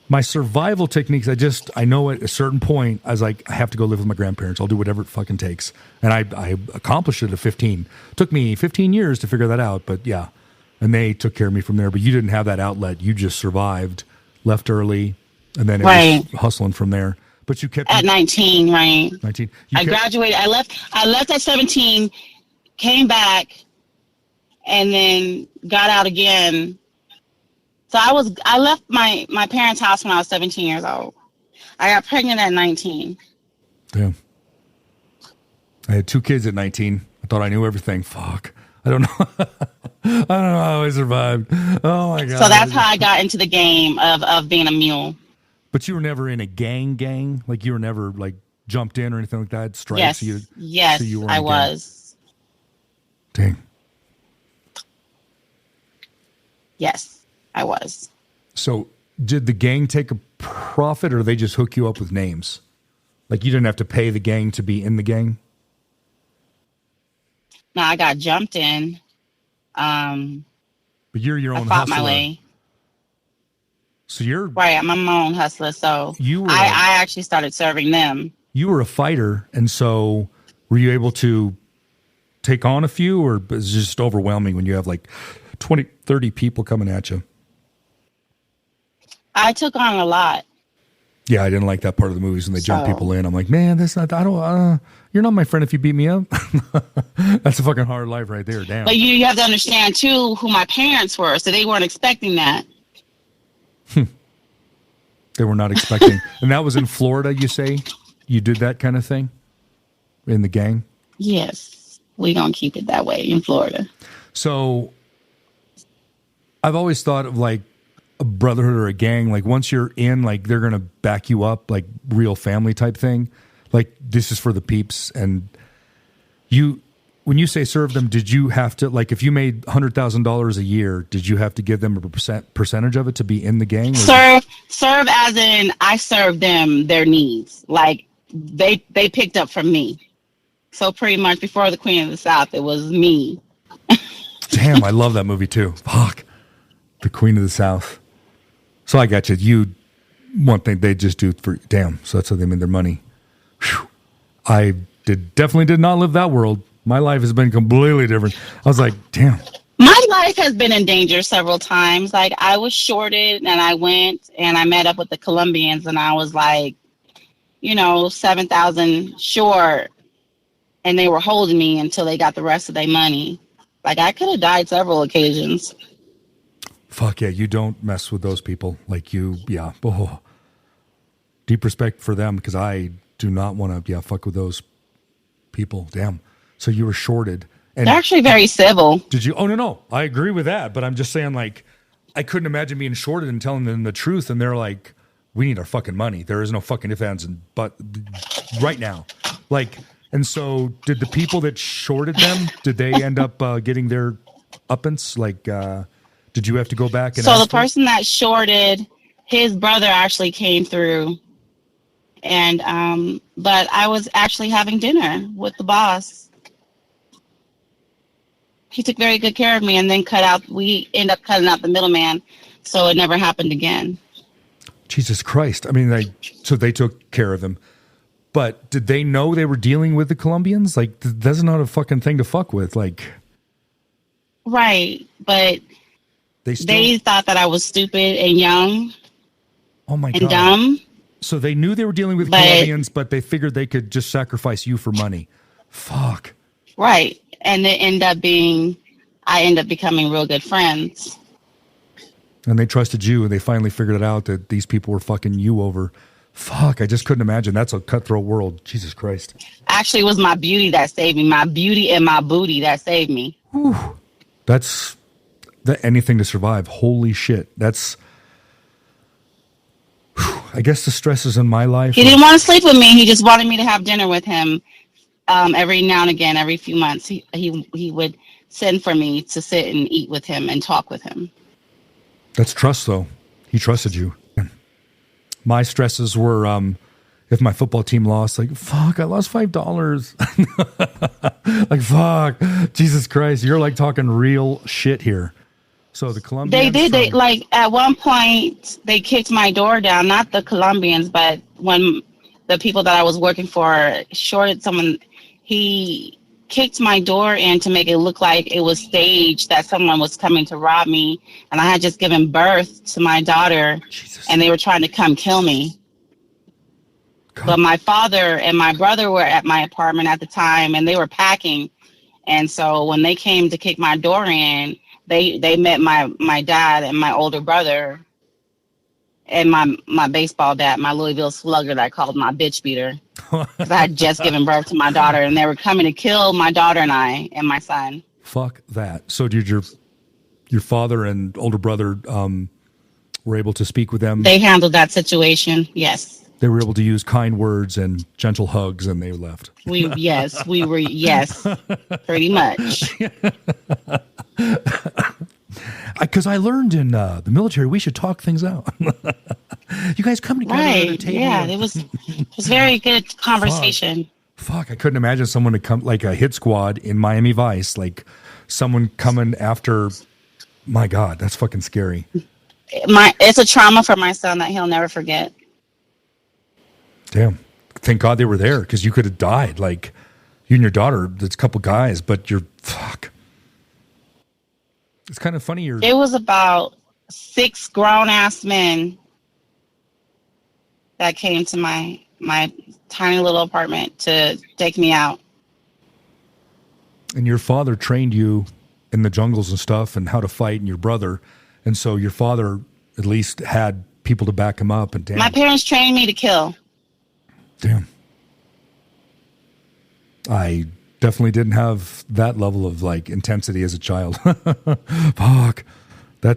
my survival techniques, I know at a certain point, I was like, I have to go live with my grandparents. I'll do whatever it fucking takes. And I accomplished it at 15. Took me 15 years to figure that out, but yeah. And they took care of me from there. But you didn't have that outlet. You just survived. Left early, and then it was hustling from there. But you kept at 19, right? 19. I graduated. I left at 17, came back, and then got out again. So I left my parents' house when I was 17 years old. I got pregnant at 19. Damn. I had 2 kids at 19. I thought I knew everything. Fuck. I don't know. I don't know how I survived. Oh my God. So that's how I got into the game of being a mule. But you were never in a gang? Like you were never like jumped in or anything like that? Strikes? Yes, so I was. Dang. Yes, I was. So did the gang take a profit or they just hook you up with names? Like you didn't have to pay the gang to be in the gang? No, I got jumped in. But you're your own I fought hustler. my way. So you're right. I'm my own hustler. So I actually started serving them. You were a fighter, and so were you able to take on a few, or is it just overwhelming when you have like 20, 30 people coming at you? I took on a lot. Yeah, I didn't like that part of the movies when they jump people in. I'm like, man, that's not. I don't. You're not my friend if you beat me up. That's a fucking hard life right there. Damn. But you have to understand too who my parents were, so they weren't expecting that. They were not expecting, and that was in Florida, you say? you did that kind of thing in the gang? Yes, we don't keep it that way in Florida. So I've always thought of like a brotherhood or a gang, like once you're in, like they're going to back you up, like real family type thing. Like this is for the peeps. And when you say serve them, did you have to, like if you made $100,000 a year, did you have to give them a percentage of it to be in the gang? Serve as in I served them their needs. Like they picked up from me. So pretty much before the Queen of the South, it was me. Damn, I love that movie too. Fuck. The Queen of the South. So I got you. You, one thing they just do for, damn, so that's how they made their money. Whew. I definitely did not live that world. My life has been completely different. I was like, damn. My life has been in danger several times. Like I was shorted and I went and I met up with the Colombians and I was like, 7,000 short and they were holding me until they got the rest of their money. Like I could have died several occasions. Fuck yeah, you don't mess with those people. Like yeah. Oh. Deep respect for them because I do not want to, fuck with those people. Damn. So you were shorted. And they're actually very civil. Did you? Oh, no. I agree with that. But I'm just saying, like, I couldn't imagine being shorted and telling them the truth. And they're like, we need our fucking money. There is no fucking ifs, ands, and but right now. Like, and so did the people that shorted them, did they end up getting their uppance? Like, did you have to go back? And so the person that shorted, his brother actually came through. And, but I was actually having dinner with the boss. He took very good care of me and then we end up cutting out the middleman. So it never happened again. Jesus Christ. I mean, so they took care of him. But did they know they were dealing with the Colombians? Like, that's not a fucking thing to fuck with. Like, right. But they thought that I was stupid and young. Oh my God. And dumb. So they knew they were dealing with Colombians, but they figured they could just sacrifice you for money. Fuck. Right. And I end up becoming real good friends. And they trusted you, and they finally figured it out that these people were fucking you over. Fuck, I just couldn't imagine. That's a cutthroat world. Jesus Christ. Actually, it was my beauty that saved me. My beauty and my booty that saved me. Whew. That's anything to survive. Holy shit. That's... I guess the stresses in my life... He didn't want to sleep with me. He just wanted me to have dinner with him. Every now and again, every few months, he would send for me to sit and eat with him and talk with him. That's trust, though. He trusted you. My stresses were if my football team lost, like, fuck, I lost $5. Like, fuck, Jesus Christ, you're like talking real shit here. So the Colombians... They like, at one point, they kicked my door down, not the Colombians, but when the people that I was working for shorted someone, he kicked my door in to make it look like it was staged, that someone was coming to rob me, and I had just given birth to my daughter. Jesus. And they were trying to come kill me. God. But my father and my brother were at my apartment at the time, and they were packing. And so when they came to kick my door in, they met my dad and my older brother and my baseball bat, my Louisville Slugger that I called my bitch beater. Because I had just given birth to my daughter, and they were coming to kill my daughter and I and my son. Fuck that. So did your father and older brother were able to speak with them? They handled that situation, yes. They were able to use kind words and gentle hugs, and they left. Yes, pretty much. Because I learned in the military, we should talk things out. You guys come together at a table. Yeah, it was very good conversation. Fuck, I couldn't imagine someone to come, like a hit squad in Miami Vice, like someone coming after. My God, that's fucking scary. It's a trauma for my son that he'll never forget. Damn. Thank God they were there, because you could have died. Like, you and your daughter, there's a couple guys, but you're, fuck. It's kind of funny. It was about 6 grown-ass men that came to my tiny little apartment to take me out. And your father trained you in the jungles and stuff and how to fight, and your brother. And so your father at least had people to back him up. And damn. My parents trained me to kill. Damn. I definitely didn't have that level of like intensity as a child. Fuck. I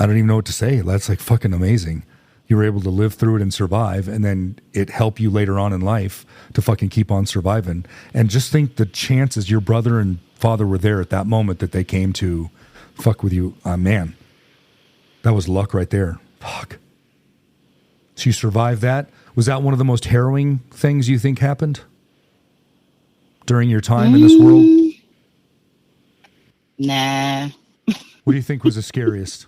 don't even know what to say. That's like fucking amazing. You were able to live through it and survive, and then it helped you later on in life to fucking keep on surviving. And just think the chances your brother and father were there at that moment that they came to fuck with you. Man, that was luck right there. Fuck. So you survived that. Was that one of the most harrowing things you think happened during your time in this world? Nah. What do you think was the scariest?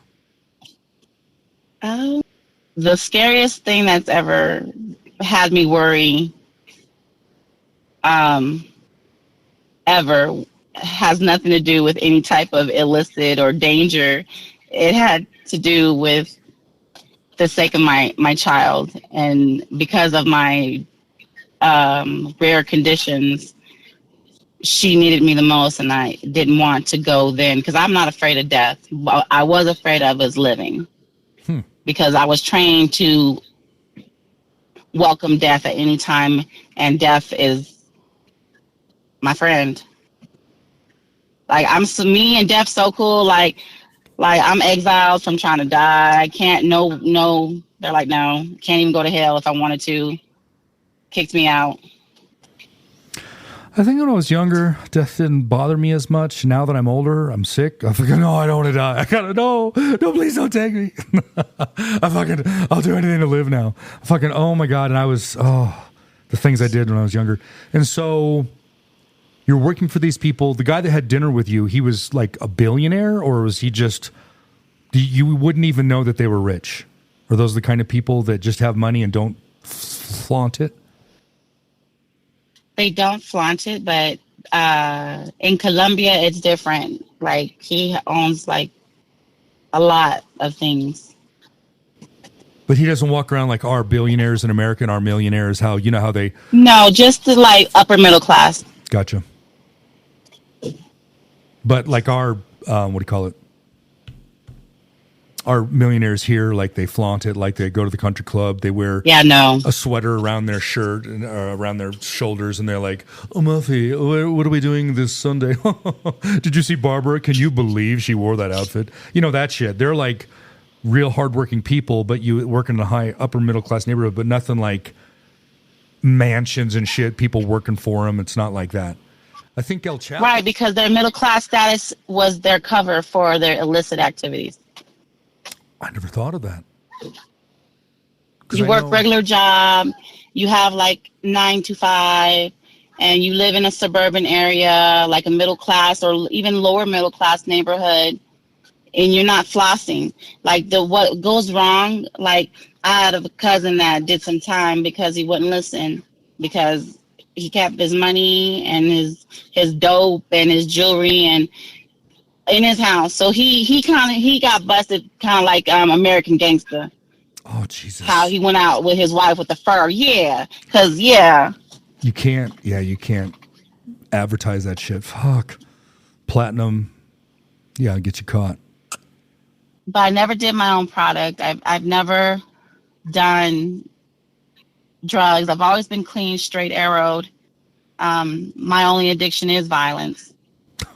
The scariest thing that's ever had me worry, ever, has nothing to do with any type of illicit or danger. It had to do with the sake of my child, and because of my rare conditions, she needed me the most, and I didn't want to go then, because I'm not afraid of death. What I was afraid of was living, because I was trained to welcome death at any time, and death is my friend. Like, me and death so cool. Like I'm exiled from trying to die. I can't. No. They're like, no, can't even go to hell if I wanted to. Kicked me out. I think when I was younger, death didn't bother me as much. Now that I'm older, I'm sick. I'm like, no, I don't want to die. I gotta, no, please don't take me. I'll do anything to live now. Oh my God. And I was, the things I did when I was younger. And so you're working for these people. The guy that had dinner with you, he was like a billionaire, or was he just, you wouldn't even know that they were rich? Are those the kind of people that just have money and don't flaunt it? They don't flaunt it, but in Colombia, it's different. Like, he owns like a lot of things. But he doesn't walk around like our billionaires in America and our millionaires. How they? No, just the like upper middle class. Gotcha. But like our what do you call it? Our millionaires here, like they flaunt it, like they go to the country club, they wear a sweater around their shirt and around their shoulders, and they're like, "Oh, Muffy, what are we doing this Sunday? Did you see Barbara? Can you believe she wore that outfit?" You know, that shit. They're like real hardworking people, but you work in a high upper middle class neighborhood, but nothing like mansions and shit. People working for them. It's not like that. I think El Chapo. Right, because their middle class status was their cover for their illicit activities. I never thought of that. You work regular job, you have like 9 to 5, and you live in a suburban area, like a middle class or even lower middle class neighborhood, and you're not flossing. Like, what goes wrong, like, I had a cousin that did some time because he wouldn't listen, because he kept his money and his dope and his jewelry and in his house. So he got busted, kind of like American Gangster. Oh, Jesus. How he went out with his wife with the fur. Yeah. Because, you can't advertise that shit. Fuck. Platinum. Yeah, I'll get you caught. But I never did my own product. I've never done drugs. I've always been clean, straight arrowed. My only addiction is violence.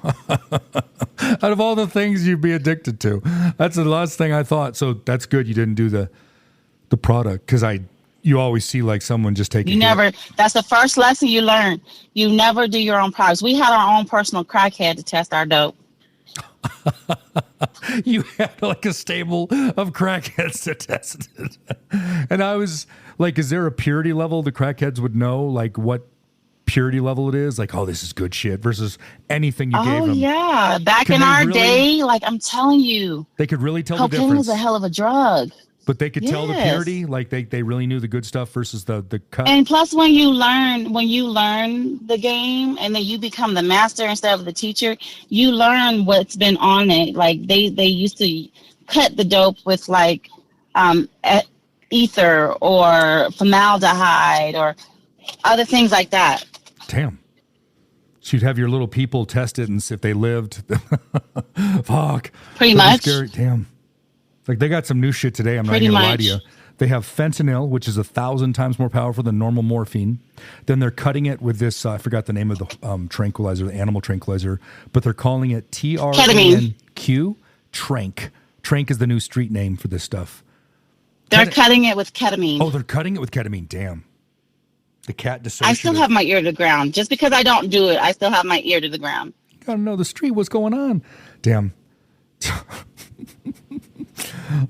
Out of all the things you'd be addicted to, that's the last thing I thought. So that's good you didn't do the product, because you always see like someone just taking. That's the first lesson you learn. You never do your own products. We had our own personal crackhead to test our dope. You had like a stable of crackheads to test it. And I was like, is there a purity level the crackheads would know, like what purity level it is? Like, oh, this is good shit versus anything you gave them. Oh, yeah. Back in our day, like, I'm telling you. They could really tell the difference. Cocaine was a hell of a drug. But they could tell the purity, like they really knew the good stuff versus the cut. And plus, when you learn the game and then you become the master instead of the teacher, you learn what's been on it. Like they used to cut the dope with like ether or formaldehyde or other things like that. Damn. So you'd have your little people test it and see if they lived. Fuck. Pretty much. Scary. Damn. Like, they got some new shit today. I'm not going to lie to you. They have fentanyl, which is 1,000 times more powerful than normal morphine. Then they're cutting it with this, I forgot the name of the tranquilizer, the animal tranquilizer, but they're calling it TRANQ, Trank. Trank is the new street name for this stuff. They're cutting it with ketamine. Oh, they're cutting it with ketamine. Damn. The cat dissociative. I still have my ear to the ground. Just because I don't do it, I still have my ear to the ground. You gotta know the street. What's going on? Damn.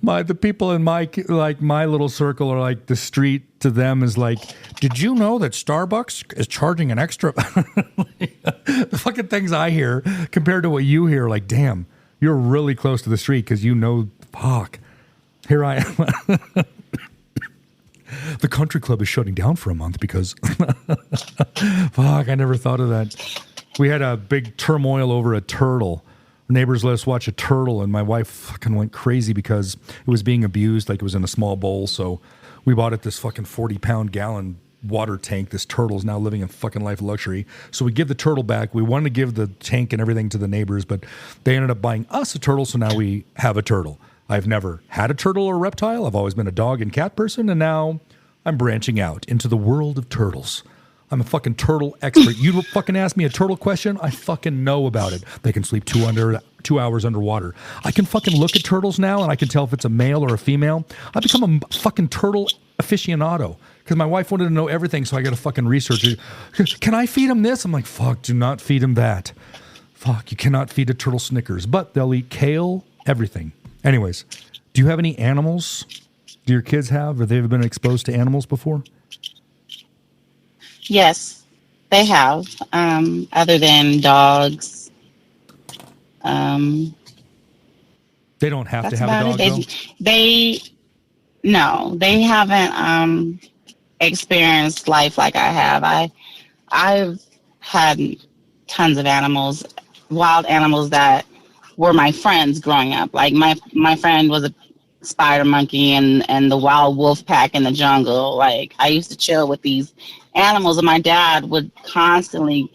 The people in my little circle are like, the street to them is like, did you know that Starbucks is charging an extra? The fucking things I hear compared to what you hear, like, damn, you're really close to the street because you know, fuck. Here I am. The country club is shutting down for a month because fuck, I never thought of that. We had a big turmoil over a turtle. Neighbors let us watch a turtle, and my wife fucking went crazy because it was being abused, like it was in a small bowl. So we bought it this fucking 40-pound gallon water tank. This turtle's now living a fucking life of luxury. So we give the turtle back. We wanted to give the tank and everything to the neighbors, but they ended up buying us a turtle, so now we have a turtle. I've never had a turtle or a reptile. I've always been a dog and cat person, and now I'm branching out into the world of turtles. I'm a fucking turtle expert. You fucking ask me a turtle question, I fucking know about it. They can sleep 2 hours underwater. I can fucking look at turtles now, and I can tell if it's a male or a female. I've become a fucking turtle aficionado because my wife wanted to know everything, so I got to fucking research it. Can I feed him this? I'm like, fuck, do not feed him that. Fuck, you cannot feed a turtle Snickers, but they'll eat kale, everything. Anyways, do you have any animals? Do your kids have? Have they ever been exposed to animals before? Yes, they have. Other than dogs. They don't have to have a dog, though? They haven't experienced life like I have. I've had tons of animals, wild animals that were my friends growing up. Like my friend was a spider monkey and the wild wolf pack in the jungle. Like, I used to chill with these animals, and my dad would constantly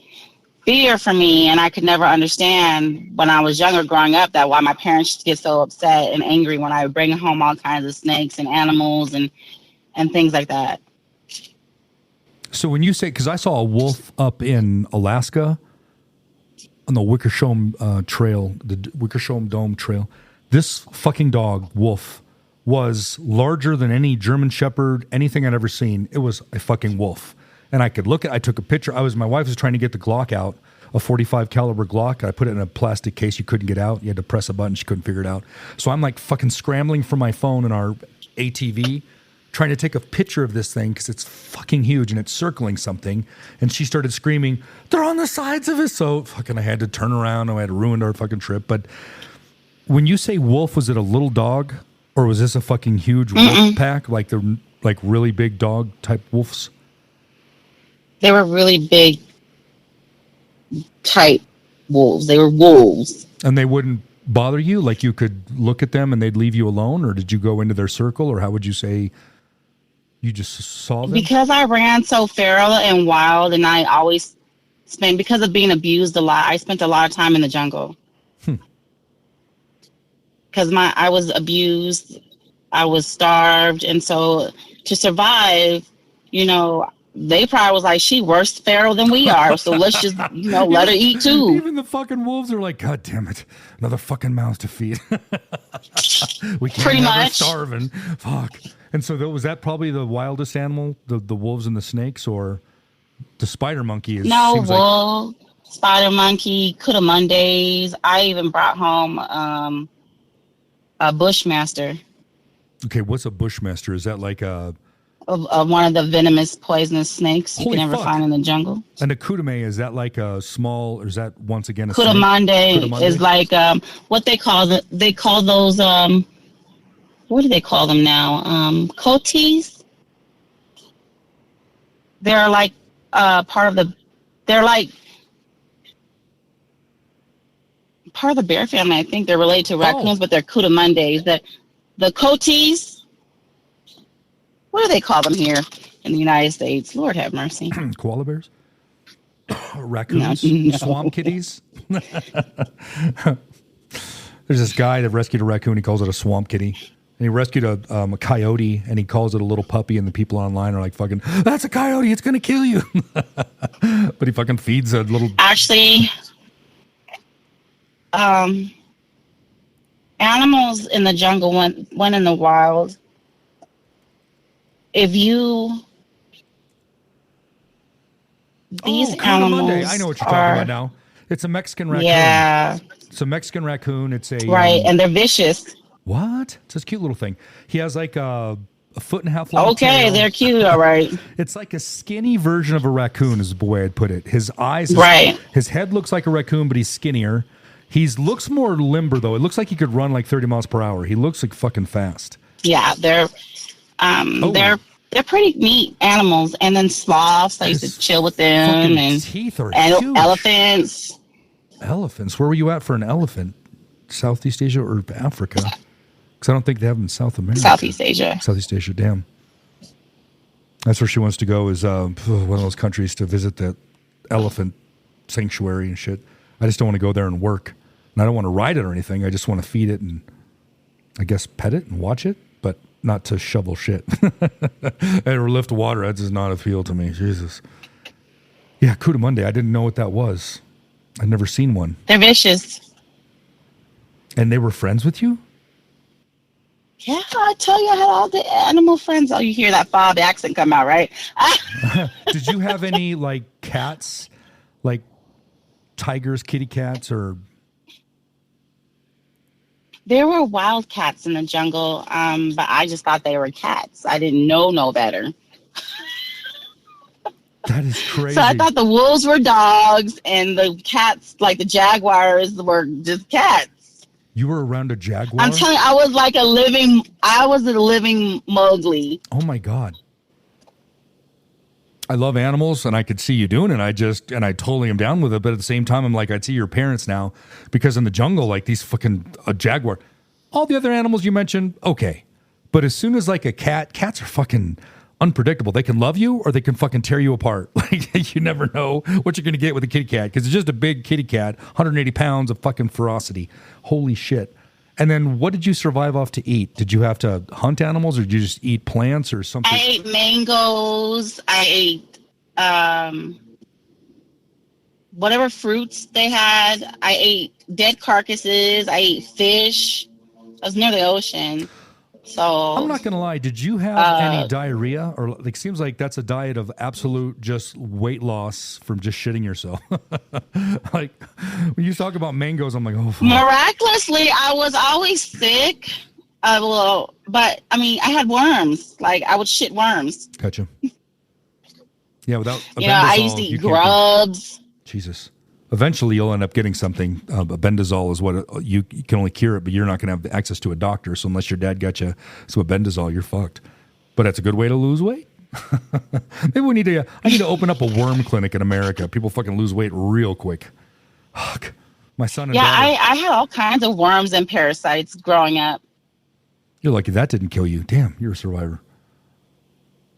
fear for me, and I could never understand when I was younger growing up that why my parents get so upset and angry when I would bring home all kinds of snakes and animals and things like that. So when you say, because I saw a wolf up in Alaska on the Wickersham Trail, the Wickersham Dome Trail, this fucking dog, wolf, was larger than any German Shepherd, anything I'd ever seen. It was a fucking wolf. And I could look at, I took a picture. My wife was trying to get the Glock out, a 45 caliber Glock. I put it in a plastic case. You couldn't get out. You had to press a button. She couldn't figure it out. So I'm like fucking scrambling for my phone in our ATV, trying to take a picture of this thing because it's fucking huge and it's circling something. And she started screaming, they're on the sides of it. So fucking I had to turn around. I had ruined our fucking trip. But when you say wolf, was it a little dog or was this a fucking huge wolf pack? Like the really big dog type wolves? They were really big type wolves. They were wolves. And they wouldn't bother you? Like you could look at them and they'd leave you alone? Or did you go into their circle? Or how would you say you just saw them? Because I ran so feral and wild, and I always because of being abused a lot, I spent a lot of time in the jungle. Because I was abused, I was starved, and so to survive, they probably was like, she worse feral than we are, so let's just, let her eat too. Even the fucking wolves are like, God damn it, another fucking mouth to feed. We can't Pretty have her much starving. Fuck. And so was that probably the wildest animal, the wolves and the snakes, or the spider monkey? Wolf, spider monkey, Coatimundays. I even brought home a bushmaster. Okay, what's a bushmaster? Is that like a... one of the venomous, poisonous snakes you can ever find in the jungle. And a Coatime, is that like a small, or is that once again a Coatimunde is like what they call it. They call those, what do they call them now? Coatis? They're like they're like part of the bear family. I think they're related to raccoons, but they're Coatimundes. The coatis. What do they call them here in the United States? Lord have mercy. Koala bears? Raccoons? No. Swamp kitties? There's this guy that rescued a raccoon. He calls it a swamp kitty. And he rescued a coyote, and he calls it a little puppy, and the people online are like, fucking, that's a coyote, it's going to kill you. But he fucking feeds a little... Actually, animals in the jungle, when in the wild, if you... These animals Monday. I know what you're talking about now. It's a Mexican raccoon. Yeah. It's a Mexican raccoon. It's a... Right, and they're vicious. What? It's this cute little thing. He has like a foot and a half long tail. They're cute, all right. It's like a skinny version of a raccoon is the way I'd put it. His eyes... His head looks like a raccoon, but he's skinnier. He looks more limber, though. It looks like he could run like 30 miles per hour. He looks like fucking fast. Yeah, they're pretty neat animals. And then sloths, I used to chill with them. And teeth are huge. Elephants. Elephants? Where were you at for an elephant? Southeast Asia or Africa? Because I don't think they have them in South America. Southeast Asia. Southeast Asia, damn. That's where she wants to go, is one of those countries to visit that elephant sanctuary and shit. I just don't want to go there and work. And I don't want to ride it or anything. I just want to feed it and, I guess, pet it and watch it, but not to shovel shit. Or lift water. That does not appeal to me. Jesus. Yeah, Cudamunde. I didn't know what that was. I'd never seen one. They're vicious. And they were friends with you? Yeah, I tell you, I had all the animal friends. Oh, you hear that Bob accent come out, right? Did you have any, like, cats? Like, tigers, kitty cats, or... There were wild cats in the jungle, but I just thought they were cats. I didn't know no better. That is crazy. So I thought the wolves were dogs, and the cats, like the jaguars, were just cats. You were around a jaguar? I'm telling you, I was a living Mowgli. Oh my God. I love animals, and I could see you doing it. I totally am down with it. But at the same time, I'm like, I'd see your parents now, because in the jungle, like these fucking jaguar, all the other animals you mentioned, okay. But as soon as like a cats are fucking unpredictable. They can love you or they can fucking tear you apart. Like you never know what you're going to get with a kitty cat, because it's just a big kitty cat, 180 pounds of fucking ferocity. Holy shit. And then what did you survive off to eat? Did you have to hunt animals, or did you just eat plants or something? I ate mangoes. I ate whatever fruits they had. I ate dead carcasses. I ate fish. I was near the ocean. So I'm not going to lie. Did you have any diarrhea? Or like, seems like that's a diet of absolute just weight loss from just shitting yourself. Like when you talk about mangoes, I'm like, oh, fuck. Miraculously, I was always sick. But I mean, I had worms. Like I would shit worms. Gotcha. Yeah, without I used to eat grubs. Jesus. Eventually, you'll end up getting something. Bendazole is what you can only cure it, but you're not going to have access to a doctor. So unless your dad got you some Bendazole, you're fucked. But that's a good way to lose weight. Maybe we need to. I need to open up a worm clinic in America. People fucking lose weight real quick. Fuck. My son and daughter. I had all kinds of worms and parasites growing up. You're lucky that didn't kill you. Damn, you're a survivor.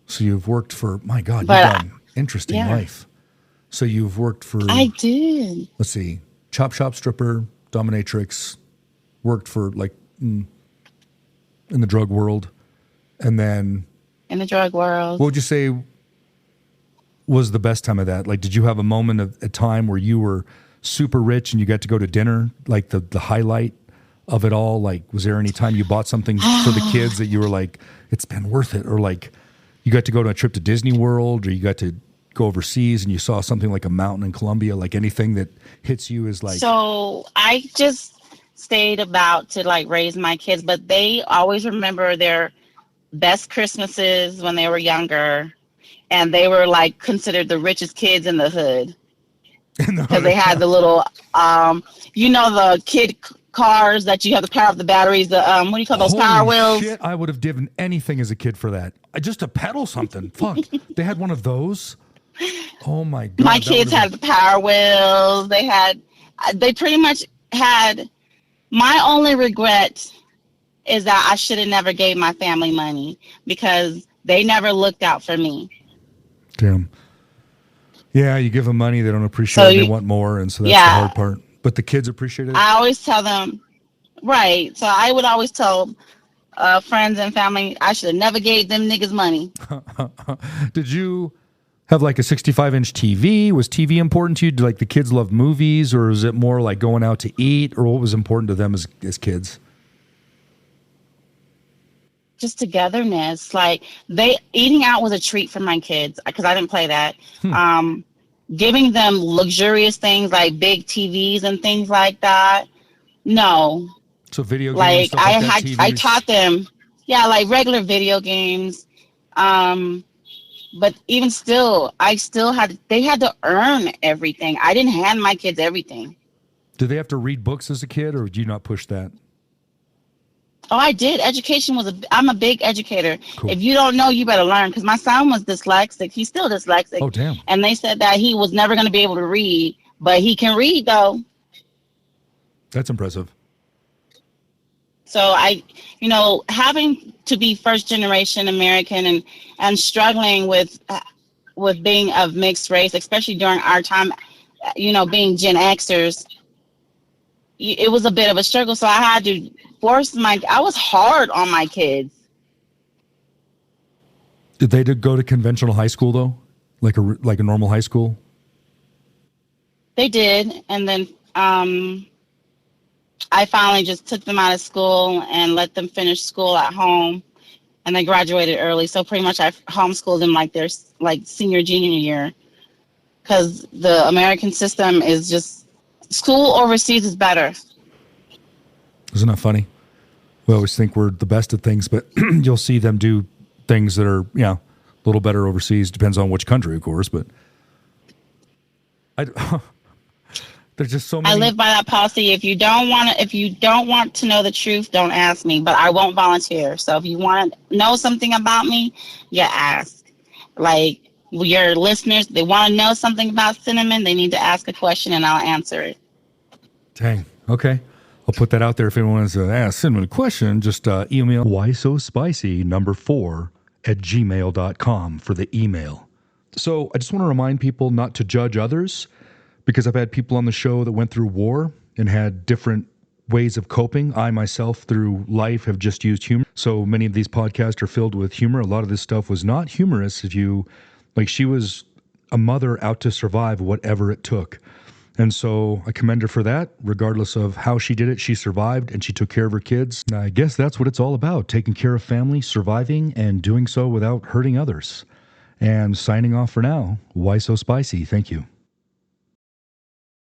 So you've worked for, my God, you've got an interesting life. So you've worked for... I did. Let's see. Chop shop stripper, dominatrix, worked for like in the drug world. And then... In the drug world. What would you say was the best time of that? Like, did you have a moment of a time where you were super rich and you got to go to dinner? Like the highlight of it all? Like, was there any time you bought something for the kids that you were like, it's been worth it? Or like, you got to go to a trip to Disney World, or you got to go overseas and you saw something like a mountain in Colombia? Like anything that hits you is like... So I just stayed about to like raise my kids, but they always remember their best Christmases when they were younger, and they were like considered the richest kids in the hood because they had the little the kid cars that you have to power up the batteries, the what do you call those, power wheels? Shit, I would have given anything as a kid for that. Just to pedal something. Fuck. They had one of those. Oh my God. My kids had the power wheels. They pretty much had... My only regret is that I should have never gave my family money, because they never looked out for me. Damn. Yeah, you give them money, they don't appreciate it, they want more, and so that's the hard part. But the kids appreciate it? I always tell them, right. So I would always tell friends and family. I should have never gave them niggas money. Did you have like a 65-inch TV? Was TV important to you? Did like the kids love movies, or is it more like going out to eat, or what was important to them as kids? Just togetherness. Like eating out was a treat for my kids because I didn't play that. Giving them luxurious things like big TVs and things like that. No. So video games. Like stuff like that, I taught them, yeah, like regular video games. But even still, they had to earn everything. I didn't hand my kids everything. Did they have to read books as a kid, or did you not push that? Oh, I did. Education I'm a big educator. Cool. If you don't know, you better learn. Because my son was dyslexic. He's still dyslexic. Oh, damn. And they said that he was never going to be able to read, but he can read, though. That's impressive. So having to be first generation American and struggling with being of mixed race, especially during our time, being Gen Xers, it was a bit of a struggle. So I had to I was hard on my kids. Did they go to conventional high school though? Like a normal high school? They did. And then I finally just took them out of school and let them finish school at home, and they graduated early. So pretty much I homeschooled them like their senior, junior year, because the American system is just, school overseas is better. Isn't that funny? We always think we're the best at things, but you'll see them do things that are, a little better overseas. Depends on which country, of course, but there's just so many. I live by that policy. If you don't want to know the truth, don't ask me, but I won't volunteer. So if you want to know something about me, you ask. Like your listeners, they want to know something about cinnamon, they need to ask a question and I'll answer it. Dang. Okay. I'll put that out there. If anyone wants to ask Cinnamon a question, just email whysospicy4@gmail.com for the email. So I just want to remind people not to judge others, because I've had people on the show that went through war and had different ways of coping. I myself, through life, have just used humor. So many of these podcasts are filled with humor. A lot of this stuff was not humorous. She was a mother out to survive whatever it took. And so I commend her for that. Regardless of how she did it, she survived and she took care of her kids. And I guess that's what it's all about, taking care of family, surviving, and doing so without hurting others. And signing off for now, Why So Spicy? Thank you.